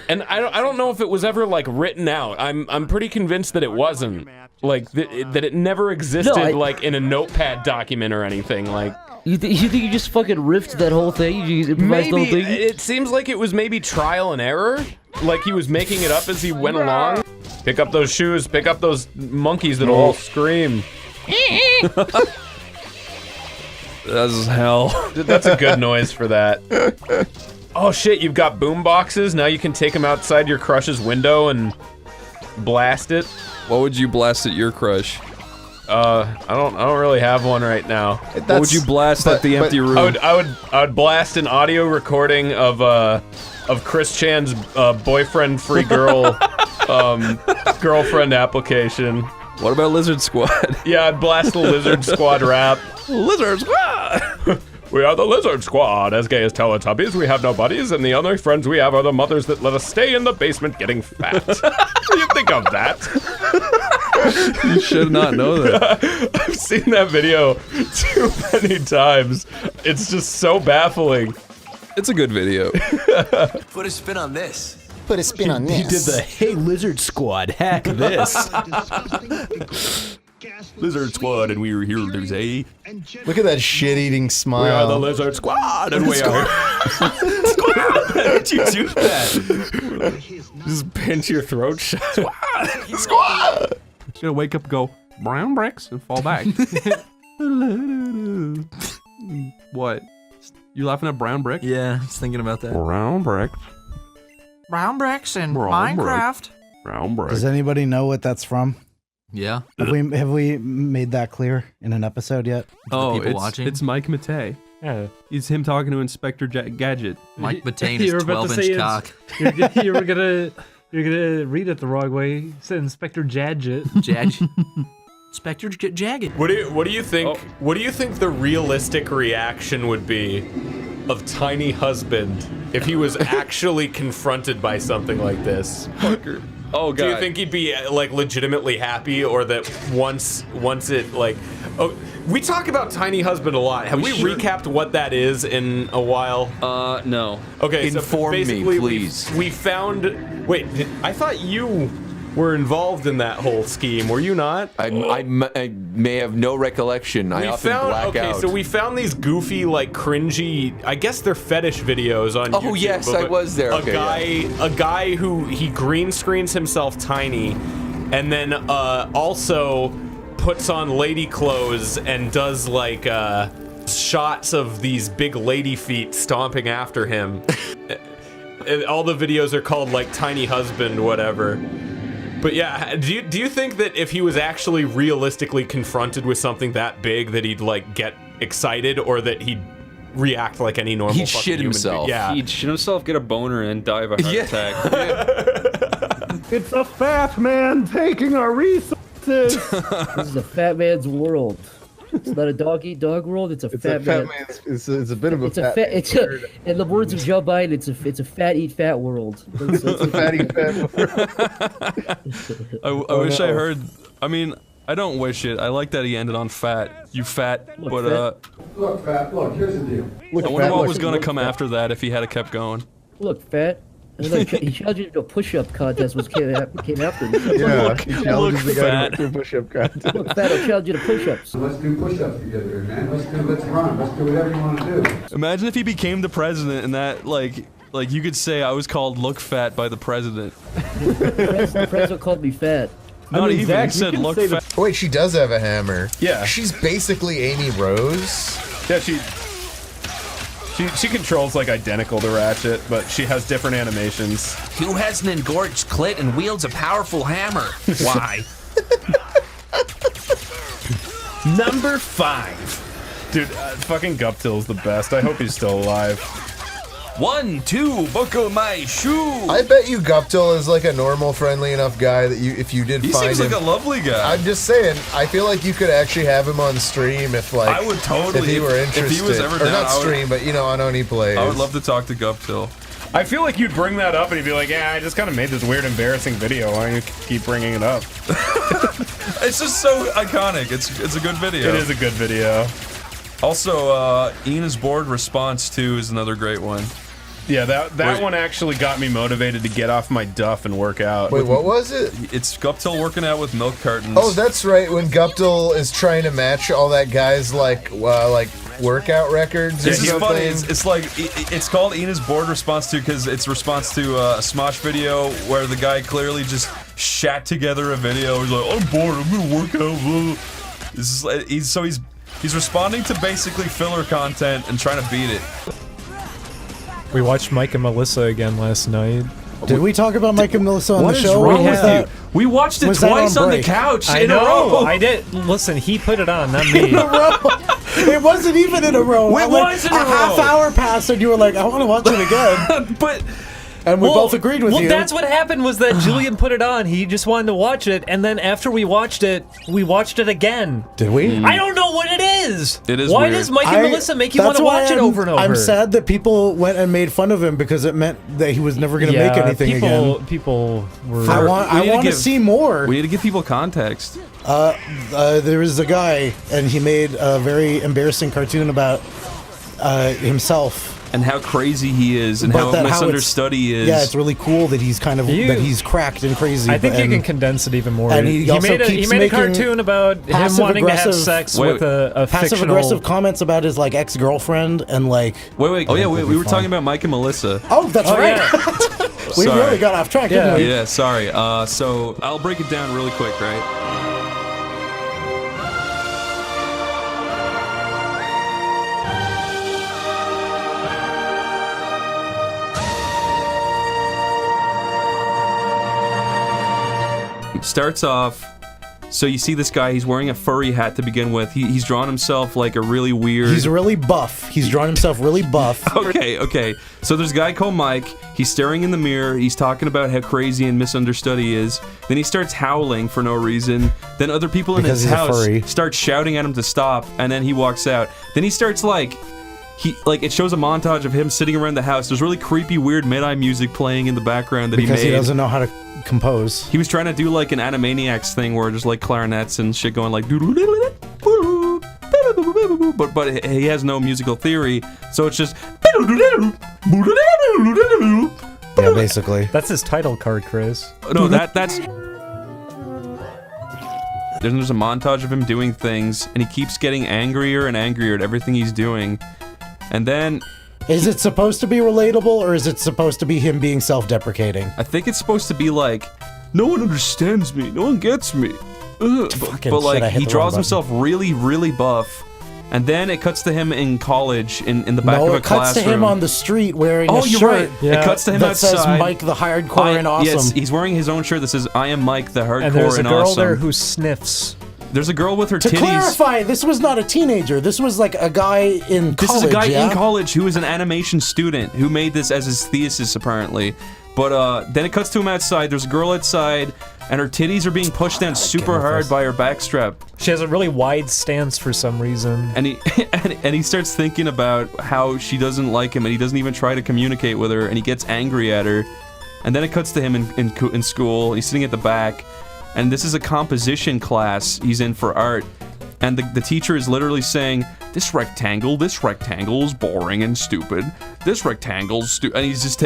and I don't know if it was ever like written out. I'm pretty convinced that it wasn't. Like that it never existed like in a notepad document or anything. Like. You think you just fucking riffed that whole thing? You improvised the whole thing? It seems like it was maybe trial and error. Like he was making it up as he went along. Pick up those shoes, pick up those monkeys that'll all scream. That's hell. That's a good noise for that. Oh shit, you've got boom boxes. Now you can take them outside your crush's window and blast it. What would you blast at your crush? I don't really have one right now. What would you blast at the empty room? I would blast an audio recording of Chris Chan's boyfriend-free girl girlfriend application. What about Lizard Squad? Yeah, I'd blast the Lizard Squad rap. Lizard Squad! We are the Lizard Squad, as gay as Teletubbies. We have no buddies, and the only friends we have are the mothers that let us stay in the basement getting fat. What do you think of that? You should not know that. I've seen that video too many times. It's just so baffling. It's a good video. Put a spin on this. Put a spin on this. He did the Hey Lizard Squad, hack this. Lizard Squad, and we were here to say. Look at that shit-eating smile. We are the Lizard Squad, and we are. Squad! How'd you do that? Just pinch your throat shut. Squad! Squad! Just gonna wake up and go, brown bricks, and fall back. What? You laughing at brown brick? Yeah, I was thinking about that. Brown bricks. Brown bricks in Brown Minecraft. Brown brick. Does anybody know what that's from? Yeah. Have we made that clear in an episode yet? Oh, people watching? It's Mike Matei. Yeah. It's him talking to Inspector Gadget. Mike Batain is 12-inch cock. You're gonna read it the wrong way. It said Inspector Gadget. Inspector Jagged. What do you think? What do you think the realistic reaction would be of Tiny Husband if he was actually confronted by something like this? Fucker. Oh god. Do you think he'd be like legitimately happy, or that once it like? Oh, we talk about Tiny Husband a lot. Have we recapped what that is in a while? No. Okay, Inform me, please. We found. Wait, I thought you were involved in that whole scheme. Were you not? I may have no recollection. I often black out. So we found these goofy, like cringy, I guess they're fetish videos on YouTube. Oh yes, I was there. A guy who he green screens himself tiny, and then also puts on lady clothes and does like shots of these big lady feet stomping after him. And all the videos are called like Tiny Husband, whatever. But yeah, do you think that if he was actually realistically confronted with something that big that he'd like get excited, or that he'd react like any normal he'd fucking shit human himself. being? Yeah. He'd shit himself, get a boner, and die of a heart attack. It's a fat man taking our resources. This is a fat man's world. It's not a dog-eat-dog world. It's a fat man. man. It's a bit of a It's a fat. It's in the words of Joe Biden, it's a fat eat fat world. It's a fat eat fat world. I wish I heard. I mean, I don't wish it. I like that he ended on fat. You fat, but Look, fat. Look, here's the deal. I wonder what was gonna come after that if he had kept going. Look, fat. And like, he challenged you to a push-up contest, which came after this. Yeah, he challenges the guy to a push-up contest. Look, fat, I'll challenge you to push-ups. Let's do push-ups together, man. Let's run. Let's do whatever you want to do. Imagine if he became the president and that, like you could say I was called look fat by the president. The president called me fat. Not even, Zach, he said look fat. Wait, she does have a hammer. Yeah. She's basically Amy Rose. Yeah, she controls like identical to Ratchet, but she has different animations. Who has an engorged clit and wields a powerful hammer? Why? Number 5. Dude, fucking Guptil's the best. I hope he's still alive. 1, 2, buckle my shoe. I bet you Guptil is like a normal, friendly enough guy that if you did He find him. seems like a lovely guy. I'm just saying, I feel like you could actually have him on stream if like I would totally if he were interested. if he was ever or down, not stream, but you know on OneyPlays. I would love to talk to Guptil. I feel like you'd bring that up and he'd be like, yeah, I just kind of made this weird, embarrassing video. Why don't you keep bringing it up? It's just so iconic. It's a good video. It is a good video. Also, Ina's board response too is another great one. Yeah, that one actually got me motivated to get off my duff and work out. Wait, what was it? It's Guptil working out with milk cartons. Oh, that's right. When Guptil is trying to match all that guy's like workout records. This is funny. It's like it's called Ina's board response to because it's response to a Smosh video where the guy clearly just shat together a video. He's like, I'm bored. I'm gonna work out. This is he's responding to basically filler content and trying to beat it. We watched Mike and Melissa again last night. Did we talk about Mike and Melissa on the show? What is wrong with you? We watched it twice on the couch in a row. I did. Listen, he put it on, not me. In a row. It wasn't even in a row. It was in a row. Half hour passed and you were like, I want to watch it again. And we both agreed with you. Well, that's what happened was that Julian put it on. He just wanted to watch it, and then after we watched it again. Did we? I don't know what it is. It is Why weird. does Mike and Melissa make you want to watch it over and over? I'm sad that people went and made fun of him because it meant that he was never going to make anything again. People were... I want to see more. We need to give people context. There was a guy, and he made a very embarrassing cartoon about himself. And how crazy he is, and how misunderstood he is. Yeah, it's really cool that he's kind of that he's cracked and crazy. I think you can condense it even more. And he made a cartoon about him wanting to have sex with a passive aggressive comments about his like ex-girlfriend and like. Wait. Oh yeah, we were talking about Mike and Melissa. Oh, that's right. Yeah. We really got off track, didn't we? Yeah, sorry. So I'll break it down really quick, right? Starts off, so you see this guy, he's wearing a furry hat to begin with. He's drawn himself like a really weird... He's really buff. He's drawn himself really buff. Okay. So there's a guy called Mike. He's staring in the mirror. He's talking about how crazy and misunderstood he is. Then he starts howling for no reason. Then other people in his house start shouting at him to stop, and then he walks out. Then he starts it shows a montage of him sitting around the house. There's really creepy, weird mid-eye music playing in the background that he made. Because he doesn't know how to compose. He was trying to do like an Animaniacs thing where just like clarinets and shit going like but he has no musical theory, so it's just yeah, basically. That's his title card, Chris. No, that's there's a montage of him doing things, and he keeps getting angrier and angrier at everything he's doing. And then... Is it supposed to be relatable, or is it supposed to be him being self-deprecating? I think it's supposed to be like, no one understands me, no one gets me. But like, he draws himself really, really buff. And then it cuts to him in college, in the back of a classroom. No, it cuts to him on the street wearing a shirt right. It cuts to him that outside. says Mike the Hardcore and Awesome. Yes, he's wearing his own shirt that says, I am Mike the Hardcore and Awesome. And there's a girl there who sniffs. There's a girl with her titties. To clarify, this was not a teenager. This was like a guy in college. This is a guy in college who is an animation student who made this as his thesis, apparently. But then it cuts to him outside. There's a girl outside, and her titties are being pushed down super hard by her backstrap. She has a really wide stance for some reason. And he and he starts thinking about how she doesn't like him, and he doesn't even try to communicate with her, and he gets angry at her. And then it cuts to him in school. He's sitting at the back, and this is a composition class he's in for art. And the teacher is literally saying, this rectangle is boring and stupid. This rectangle's stupid. And he's just...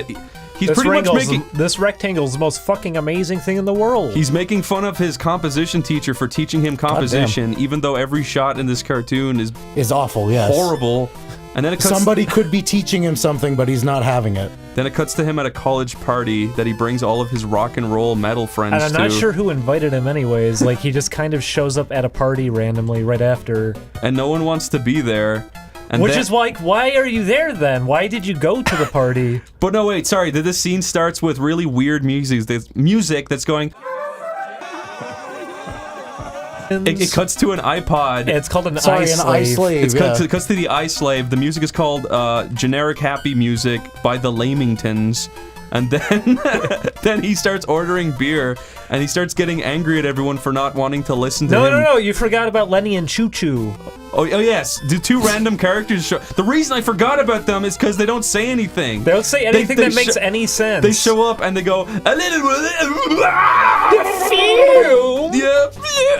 He's pretty much making... This rectangle is the most fucking amazing thing in the world. He's making fun of his composition teacher for teaching him composition, even though every shot in this cartoon is awful, yes. Horrible. And then it cuts... Somebody could be teaching him something, but he's not having it. Then it cuts to him at a college party that he brings all of his rock and roll metal friends to. And I'm not sure who invited him anyways. Like, he just kind of shows up at a party randomly right after. And no one wants to be there. And Which is like, why are you there then? Why did you go to the party? But no, wait, sorry. This scene starts with really weird music that's going... It cuts to an iPod. It's called an iSlave. It cuts to the iSlave. The music is called Generic Happy Music by the Lamingtons. And then then he starts ordering beer, and he starts getting angry at everyone for not wanting to listen to him. No, you forgot about Lenny and Choo Choo. Oh yes, the two random characters show. The reason I forgot about them is because they don't say anything. They don't say anything that makes any sense. They show up and they go, a little... Yeah,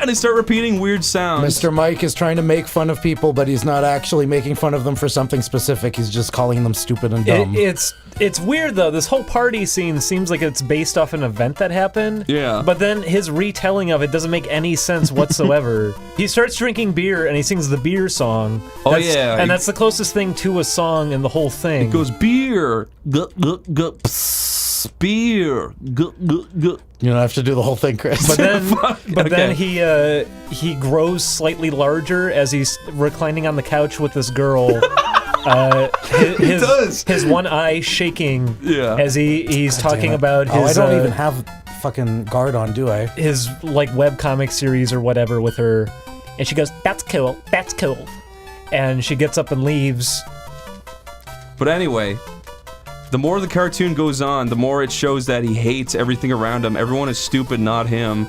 and they start repeating weird sounds. Mr. Mike is trying to make fun of people, but he's not actually making fun of them for something specific. He's just calling them stupid and dumb. It's weird though. This whole party scene seems like it's based off an event that happened. Yeah. But then his retelling of it doesn't make any sense whatsoever. He starts drinking beer and he sings the beer song. And that's the closest thing to a song in the whole thing. It goes beer, beer, You don't have to do the whole thing, Chris. But then he grows slightly larger as he's reclining on the couch with this girl. His one eye shaking as he's talking about his... I don't even have fucking guard on, do I? His like webcomic series or whatever with her. And she goes, that's cool. And she gets up and leaves. But anyway, the more the cartoon goes on, the more it shows that he hates everything around him. Everyone is stupid, not him.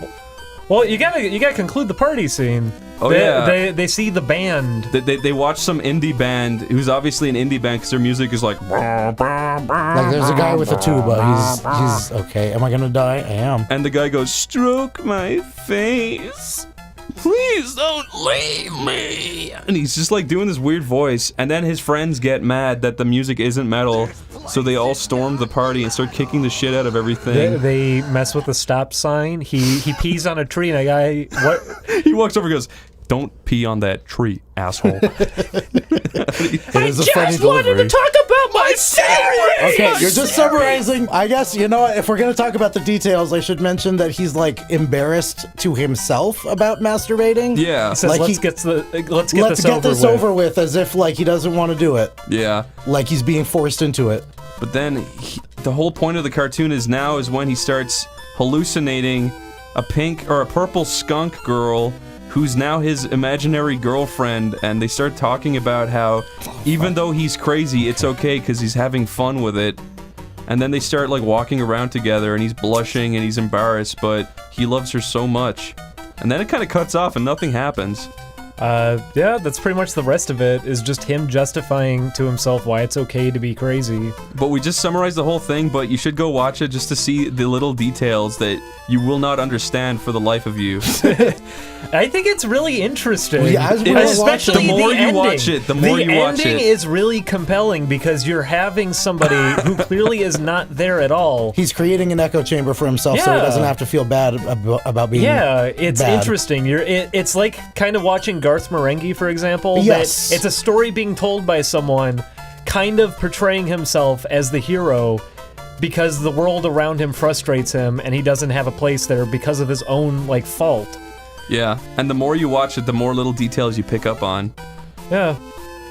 Well, you gotta conclude the party scene. They see the band. They watch some indie band who's obviously an indie band because their music is like. Like there's a guy with a tuba. He's okay. Am I gonna die? I am. And the guy goes, stroke my face. Please don't leave me. And he's just like doing this weird voice. And then his friends get mad that the music isn't metal. So they all storm the party and start kicking the shit out of everything. They mess with the stop sign. He pees on a tree and a guy... What? He walks over and goes, don't pee on that tree, asshole. I just wanted to talk about my series! Okay, you're just summarizing. I guess, you know what, if we're going to talk about the details, I should mention that he's, like, embarrassed to himself about masturbating. Yeah. He says, like let's get this over with, as if, like, he doesn't want to do it. Yeah. Like he's being forced into it. But then, the whole point of the cartoon is when he starts hallucinating a pink or a purple skunk girl who's now his imaginary girlfriend, and they start talking about how even though he's crazy, it's okay because he's having fun with it. And then they start like walking around together, and he's blushing and he's embarrassed, but he loves her so much. And then it kind of cuts off and nothing happens. Yeah, that's pretty much the rest of it, is just him justifying to himself why it's okay to be crazy. But we just summarized the whole thing, but you should go watch it just to see the little details that you will not understand for the life of you. I think it's really interesting. Especially the more you watch it, the more you watch it. The ending is really compelling because you're having somebody who clearly is not there at all. He's creating an echo chamber for himself so he doesn't have to feel bad about being it's bad. Interesting. It's like kind of watching Garth Marenghi, for example. Yes. It's a story being told by someone kind of portraying himself as the hero because the world around him frustrates him and he doesn't have a place there because of his own, like, fault. Yeah, and the more you watch it, the more little details you pick up on. Yeah.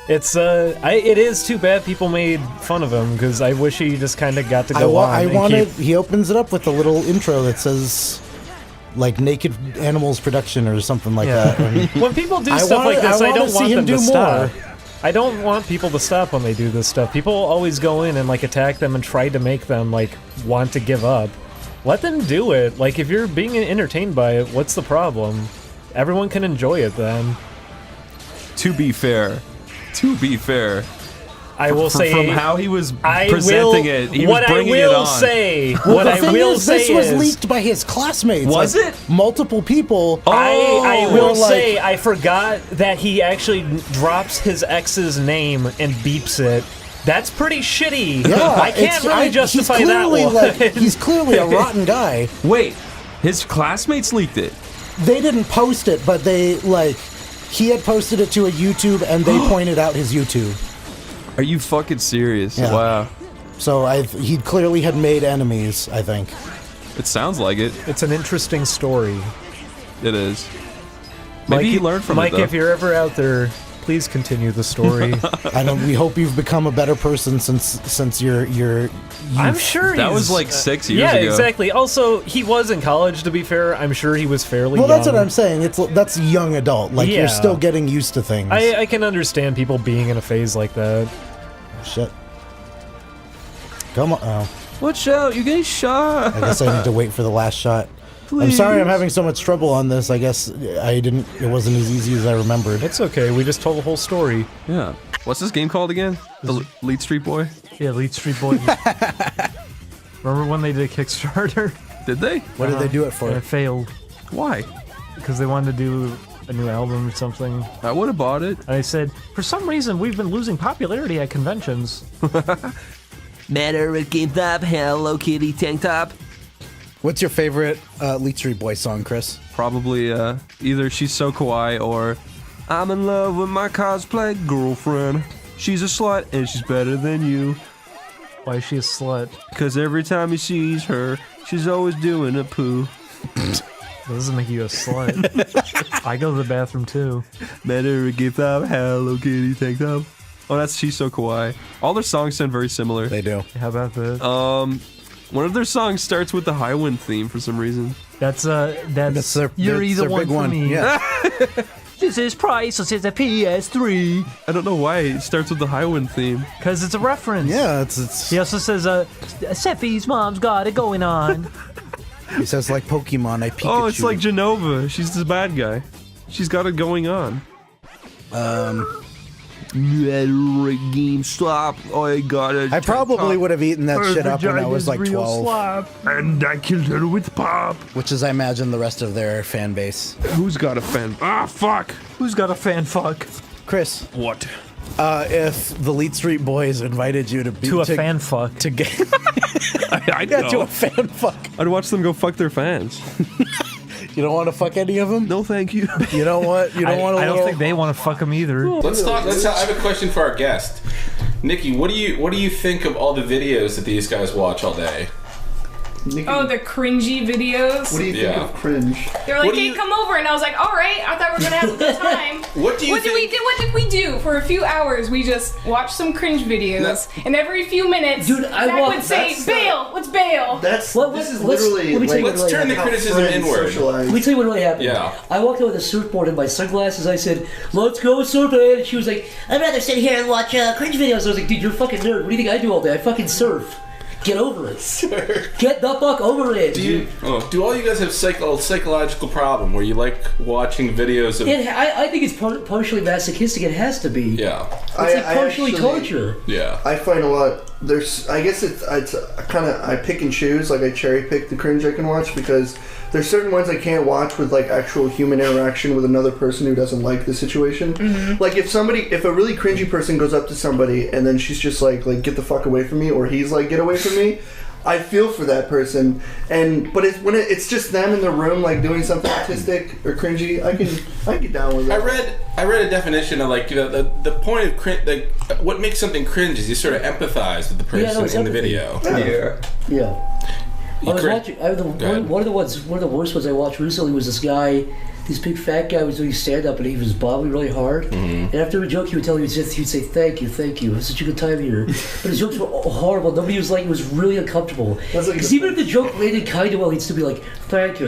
It is too bad people made fun of him, because I wish he just kind of got to go on. He opens it up with a little intro that says, like, Naked Animals Production or something like that. And when people do stuff like this, I don't want them to stop. I don't want people to stop when they do this stuff. People always go in and, like, attack them and try to make them, like, want to give up. Let them do it. Like, if you're being entertained by it, what's the problem? Everyone can enjoy it then. To be fair, I will say from how he was presenting it, he was bringing it on. What I will say this was leaked by his classmates. Was it? Multiple people. I will say I forgot that he actually drops his ex's name and beeps it. That's pretty shitty. Yeah, I can't really justify that one. He's clearly a rotten guy. Wait, his classmates leaked it. They didn't post it, but he had posted it to a YouTube, and they pointed out his YouTube. Are you fucking serious? Yeah. Wow. So he clearly had made enemies, I think. It sounds like it. It's an interesting story. It is. Maybe he learned from Mike, it, though. if you're ever out there, please continue the story. We hope you've become a better person since your youth. I'm sure that he's, was like 6 years ago. Yeah, exactly. Also, he was in college, to be fair. I'm sure he was fairly young. Well, that's what I'm saying. That's young adult. Like, Yeah. you're still getting used to things. I can understand people being in a phase like that. Shit. Come on. Oh. Watch out, you're getting shot. I guess I need to wait for the last shot. I'm Please. sorry I'm having so much trouble on this. I guess it wasn't as easy as I remembered. It's okay. We just told the whole story. Yeah. What's this game called again? The Leet Street Boy? Yeah, Leet Street Boy. Remember when they did Kickstarter? Did they? What did they do it for? And it failed. Why? Because they wanted to do a new album or something. I would have bought it. And I said, for some reason, we've been losing popularity at conventions. Matter of Game Top, Hello Kitty Tank Top. What's your favorite Leet Street Boy song, Chris? Probably either She's So Kawaii or I'm in love with my cosplay girlfriend. She's a slut and she's better than you. Why is she a slut? Because every time he sees her, she's always doing a poo. That doesn't make you a slut. I go to the bathroom too. Matter of Game Top, Hello Kitty Tank Top. Oh, that's She's So Kawaii. All their songs sound very similar. They do. How about that? One of their songs starts with the Highwind theme for some reason. That's their, you're either their one big for one. me. Yeah. This is priceless. It's a PS3. I don't know why it starts with the Highwind theme. Because it's a reference. Yeah, it's. He also says, Seffi's mom's got it going on. He says like Pokemon, I Pikachu. Oh, it's like Genova. She's the bad guy. She's got it going on. GameStop. I got it. I probably would have eaten that shit up when I was like 12. And I killed her with pop. Which is, I imagine, the rest of their fan base. Who's got a fan? Ah, fuck. Who's got a fan fuck? Chris. What? If the Leet Street Boys invited you to a fan fuck. To get. I'd go. To a fan fuck. I'd watch them go fuck their fans. You don't want to fuck any of them? No, thank you. You know what? You don't want to. I don't think they want to fuck them either. Let's talk. I have a question for our guest, Nikki. What do you think of all the videos that these guys watch all day? Nikki, oh, the cringy videos. What do you think of Cringe? They were like, "Hey, come over," and I was like, "All right." I thought we were gonna have a good time. What did we do for a few hours? We just watched some cringe videos, and every few minutes, Dude, Zach would say, "Bail, let's bail." This is literally. Let's turn the criticism inward. Let me tell you what really happened. Yeah. I walked out with a surfboard and my sunglasses. I said, "Let's go surfing." And she was like, I'd rather sit here and watch cringe videos. I was like, "Dude, you're a fucking nerd. What do you think I do all day? I fucking surf. Get over it. Get the fuck over it." Do all you guys have psychological problem where you like watching videos of? I think it's partially masochistic. It has to be. Yeah. It's like partially torture. Yeah. I find a lot. I guess it's kind of I pick and choose. Like I cherry pick the cringe I can watch because there's certain ones I can't watch with like actual human interaction with another person who doesn't like the situation. Mm-hmm. Like if a really cringy person goes up to somebody and then she's just like get the fuck away from me, or he's like get away from me, I feel for that person. But when it's just them in the room like doing something autistic or cringy, I can get down with it. I read a definition of like the point of cringe. Like what makes something cringe is you sort of empathize with the person in the video. Yeah. I was watching. One of the worst ones I watched recently was this guy this big fat guy was doing stand-up and he was bobbing really hard. And after a joke he would tell you, he would say, thank you, it was such a good time here. But his jokes were horrible. Nobody was like, it was really uncomfortable. Because even if the joke landed kind of well, he'd still be like, thank you.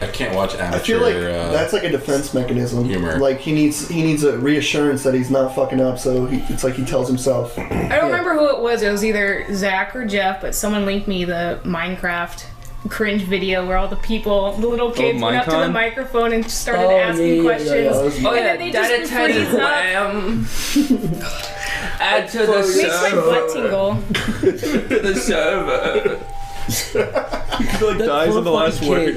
I can't watch amateur. I feel like that's like a defense mechanism. Humor. Like he needs a reassurance that he's not fucking up, so it's like he tells himself. I don't remember who it was. It was either Zach or Jeff, but someone linked me the Minecraft Cringe video where all the little kids went up to the microphone and started asking questions. And then they just freeze up. Add to the server. Makes my butt tingle. To the server. He like dies in the last word.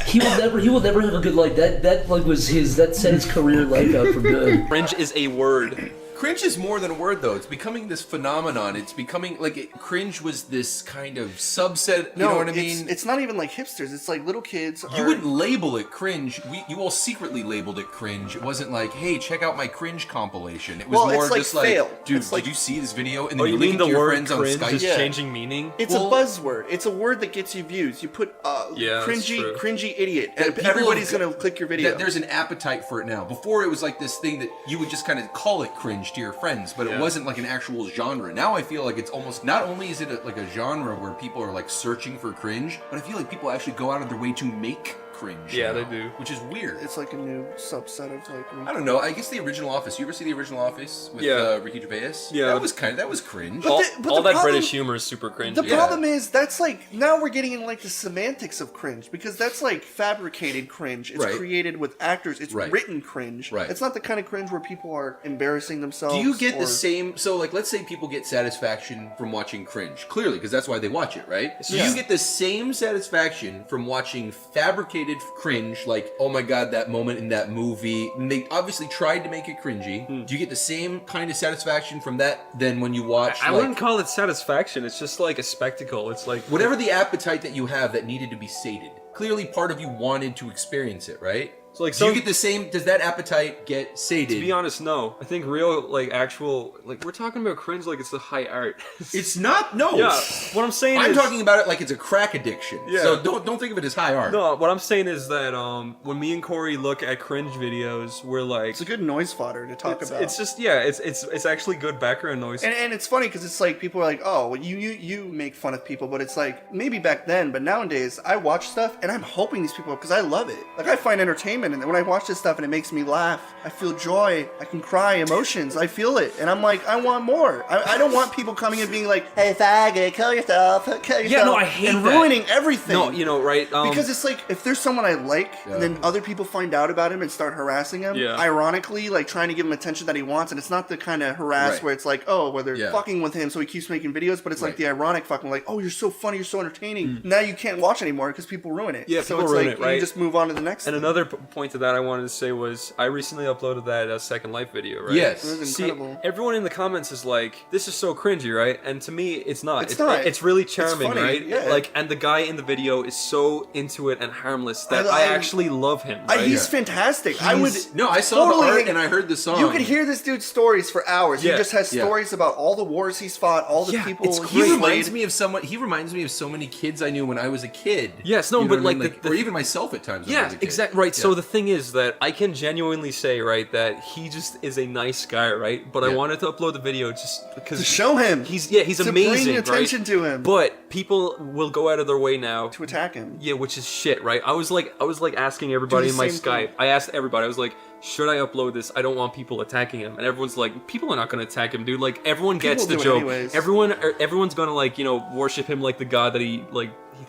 He will never have a good life. That set his career life out for good. Cringe is a word. Cringe is more than a word, though. It's becoming this phenomenon. It's becoming cringe was this kind of subset. You know what I mean? It's not even like hipsters. It's like little kids. You wouldn't label it cringe. You all secretly labeled it cringe. It wasn't like, hey, check out my cringe compilation. It was more it's like just fail. like, dude, did you see this video? And Oh, then you link mean it the to your word friends on cringe Skype. is changing meaning? It's a buzzword. It's a word that gets you views. You put cringy idiot, and everybody's gonna click your video. There's an appetite for it now. Before it was like this thing that you would just kind of call it cringe to your friends, but it wasn't like an actual genre. Now I feel like it's almost, not only is it like a genre where people are like searching for cringe, but I feel like people actually go out of their way to make cringe. Yeah, now, they do. Which is weird. It's like a new subset of like. I don't know. I guess the original Office. You ever see the original Office with Ricky Gervais? Yeah, that was cringe. All that British humor is super cringe. The problem is that's like now we're getting in like the semantics of cringe because that's like fabricated cringe. It's created with actors. It's written cringe. Right. It's not the kind of cringe where people are embarrassing themselves. Do you get the same? So like, let's say people get satisfaction from watching cringe, clearly, because that's why they watch it, right? So you get the same satisfaction from watching fabricated cringe. Like, oh my god, that moment in that movie. And they obviously tried to make it cringy. Do you get the same kind of satisfaction from that than when you watch? I wouldn't call it satisfaction. It's just like a spectacle. It's like whatever the appetite that you have that needed to be sated. Clearly, part of you wanted to experience it, right? So like, do you get the same? Does that appetite get sated? To be honest, no. I think real, like, actual, like, we're talking about cringe like it's the high art. It's not. No. Yeah. What I'm saying I'm is, talking about it like it's a crack addiction. Yeah. So don't think of it as high art. No. What I'm saying is that when me and Corey look at cringe videos, we're like, it's a good noise fodder to talk about. It's just it's actually good background noise. And it's funny because it's like people are like, oh, well, you make fun of people, but it's like maybe back then, but nowadays I watch stuff and I'm hoping these people because I love it. Like I find entertainment in it. When I watch this stuff and it makes me laugh, I feel joy, I can cry, emotions, I feel it, and I'm like, I want more. I don't want people coming and being like, hey faggot, kill yourself. Yeah, no, I hate and that. ruining everything. No, you know, right? Because it's like if there's someone I like, and then other people find out about him and start harassing him, ironically, like trying to give him attention that he wants, and it's not the kind of harass where it's like, oh, well, they're fucking with him, so he keeps making videos, but it's like the ironic fucking, like, oh, you're so funny, you're so entertaining. Now you can't watch anymore because people ruin it. Yeah, so people it's ruin like it, right? you just move on to the next. And thing. another point to that I wanted to say was I recently uploaded that Second Life video, right? Yes. It was incredible. See, everyone in the comments is like, this is so cringy, right? And to me, it's not. It's not. It's really charming, funny, right? yeah. Like, and the guy in the video is so into it and harmless that I actually love him. Right? He's fantastic. I saw the art and I heard the song. You could hear this dude's stories for hours. Yeah. He just has stories about all the wars he's fought, all the people He reminds me of someone. He reminds me of so many kids I knew when I was a kid. Yes, no, You know but what I mean? like, or even myself at times. when I Yeah, was a kid. exactly. Right. Yeah. So the thing is that I can genuinely say, right, that he just is a nice guy, right? But I wanted to upload the video just because to show him. He's to amazing, bring attention right? to him. But people will go out of their way now to attack him. Yeah, which is shit, right? I was like asking everybody in my Skype. I asked everybody. I was like, should I upload this? I don't want people attacking him. And everyone's like, people are not going to attack him, dude. Like, everyone gets the joke. Everyone's going to, like, you know, worship him like the god that he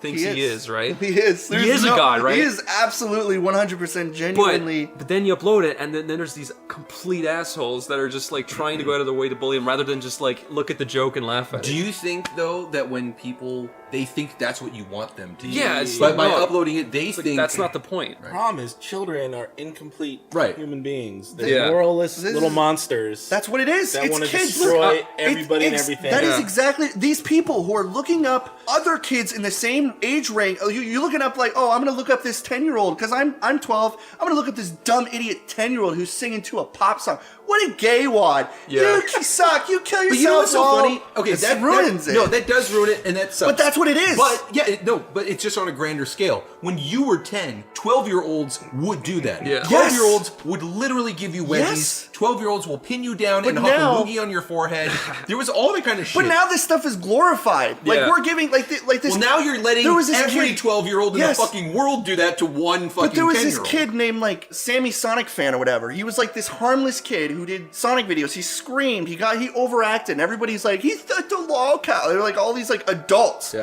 thinks he is, right? He is. He is a god, right? He is absolutely 100% genuinely. But then you upload it, and then there's these complete assholes that are just like trying to go out of their way to bully him, rather than just like look at the joke and laugh at it. Do you think though that when people they think that's what you want them to? Yeah, it's but like, by no, uploading it, they think that's not the point. The problem is children are incomplete human beings. They're Yeah. moralless little monsters. That's what it is. That It's want to kids. destroy everybody and everything. That is exactly these people who are looking up other kids in the same age range. You're looking up like, oh, I'm going to look up this 10-year-old because I'm 12. I'm going to look up this dumb idiot 10-year-old who's singing to a pop song. What a gay wad. Yeah. You suck. You kill yourself. But you know what's so lol. funny? Okay, that ruins it. No, that does ruin it, and that sucks. But that's what it is. But but it's just on a grander scale. When you were 10, 12-year-olds would do that. Yeah. 12-year-olds would literally give you wedgies. 12-year-olds will pin you down and huck a loogie on your forehead. There was all that kind of shit. But now this stuff is glorified. Like we're giving like this. Well, now you're letting every 12-year-old in the Yes. fucking world do that to one fucking 10-year-old. But there was this kid named like Sammy Sonic fan or whatever. He was like this harmless kid who did Sonic videos. He screamed. He overacted. And everybody's like, he's the lolcow. They're like all these like adults,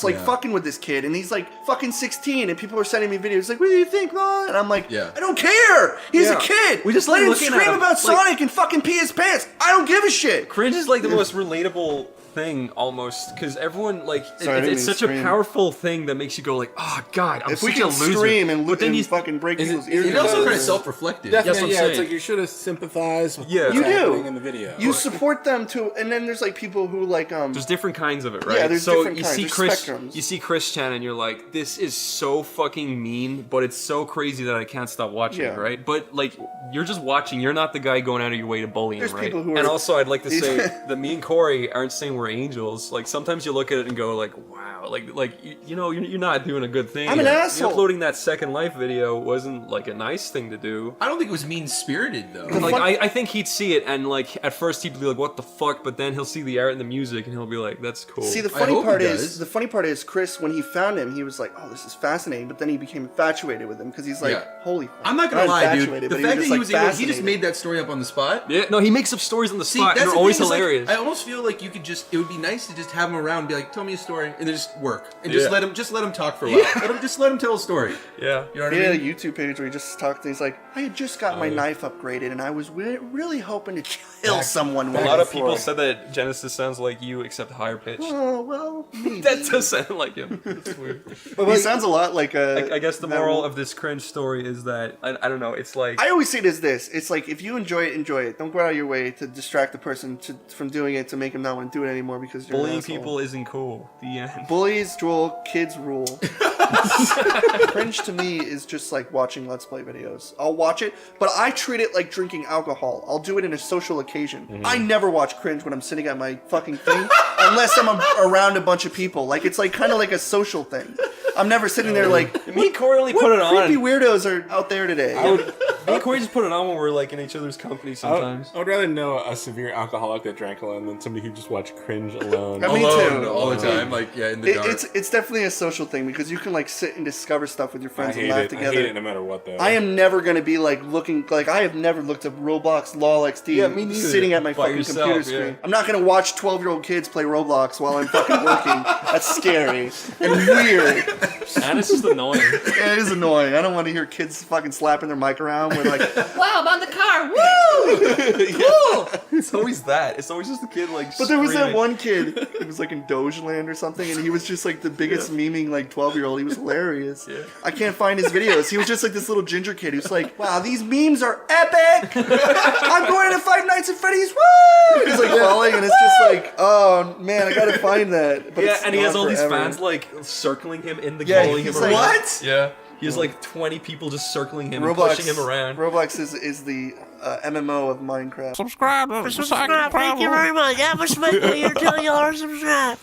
like fucking with this kid, and he's like fucking 16. And people are sending me videos like, what do you think, Mom? And I'm like, I don't care. He's a kid. We just let him looking at scream him, about Sonic and fucking pee his pants. I don't give a shit. Cringe is like the most relatable thing almost, because everyone like it's such a powerful thing that makes you go like, oh god, I'm such a loser. Scream and but then you fucking break people's ears. It's also kind of self-reflective. Definitely, it's like you should have sympathized with what's happening in the video. You support them too, and then there's like people who like There's different kinds of it, right? Yeah, there's so different you kinds. see There's Chris, spectrums. you see Chris Chan, and you're like, this is so fucking mean, but it's so crazy that I can't stop watching it, right? But like, you're just watching. You're not the guy going out of your way to bully him, right? people who and are- also, I'd like to say that me and Corey aren't saying we're angels. Like sometimes you look at it and go like, wow, like you know, you're not doing a good thing. I'm an asshole. Uploading that Second Life video wasn't like a nice thing to do. I don't think it was mean-spirited though. Like I think he'd see it and like at first he'd be like, what the fuck? But then he'll see the art and the music and he'll be like, that's cool. See, the funny part is Chris, when he found him, he was like, oh, this is fascinating. But then he became infatuated with him because he's like, holy fuck. I'm not gonna lie, dude. The fact that he was able, he just fascinated. made that story up on the spot. Yeah, no, he makes up stories on the spot and that's they're the always thing, is, like, hilarious. I almost feel like you could just, it would be nice to just have him around and be like, tell me a story, and then just work. And just let him talk for a while. Let him tell a story. Yeah. You know what He I had a mean? YouTube page where he just talked, and he's like, I had just got my knife upgraded, and I was really hoping to kill someone A with lot it of people before. said that Genesis sounds like you, except higher pitched. Oh, well, maybe. That does sound like him. That's weird. But he sounds a lot like I guess the moral of this Cringe story is that I don't know. It's like I always see it as this. It's like if you enjoy it, enjoy it. Don't go out of your way to distract the person from doing it to make him not want to do it anymore because you're bullying an asshole. people isn't cool. The end. Bullies rule, kids rule. Cringe to me is just like watching Let's Play videos. I'll watch it, but I treat it like drinking alcohol. I'll do it in a social occasion. I never watch Cringe when I'm sitting at my fucking thing, unless I'm around a bunch of people. Like it's like kind of like a social thing. I'm never sitting there like, me and Corey only put it on. Creepy weirdos are out there today. Me and Corey just put it on when we're like in each other's company sometimes. I would rather know a severe alcoholic that drank alone than somebody who just watched Cringe alone. Me too. All the time, like in the dark. It's definitely a social thing because you can like sit and discover stuff with your friends and laugh together. I hate it no matter what though. I am never gonna be like looking like I have never looked at Roblox LOL XD me neither. sitting at my By fucking yourself, computer screen. I'm not gonna watch 12-year-old kids play Roblox while I'm fucking working. That's scary and weird. And it's just annoying. Yeah, it is annoying. I don't want to hear kids fucking slapping their mic around with like, Wow, I'm on the car. Woo! Cool. It's always that. It's always just the kid like. But there was that screaming. one kid, it was like in Dogeland or something, and he was just like the biggest memeing like 12-year-old. He was hilarious. Yeah. I can't find his videos. He was just like this little ginger kid who's like, wow, these memes are epic. I'm going to Five Nights at Freddy's. Woo! He's like falling, and it's just like, oh man, I gotta find that. But Yeah, it's and he has gone all these forever. fans like circling him in the Yeah, following him he's around. like- What? Yeah. He has like 20 people just circling him and Roblox, pushing him around. Roblox is the MMO of Minecraft. Subscribe. Thank you very much. That was my way. You're telling y'all to subscribe.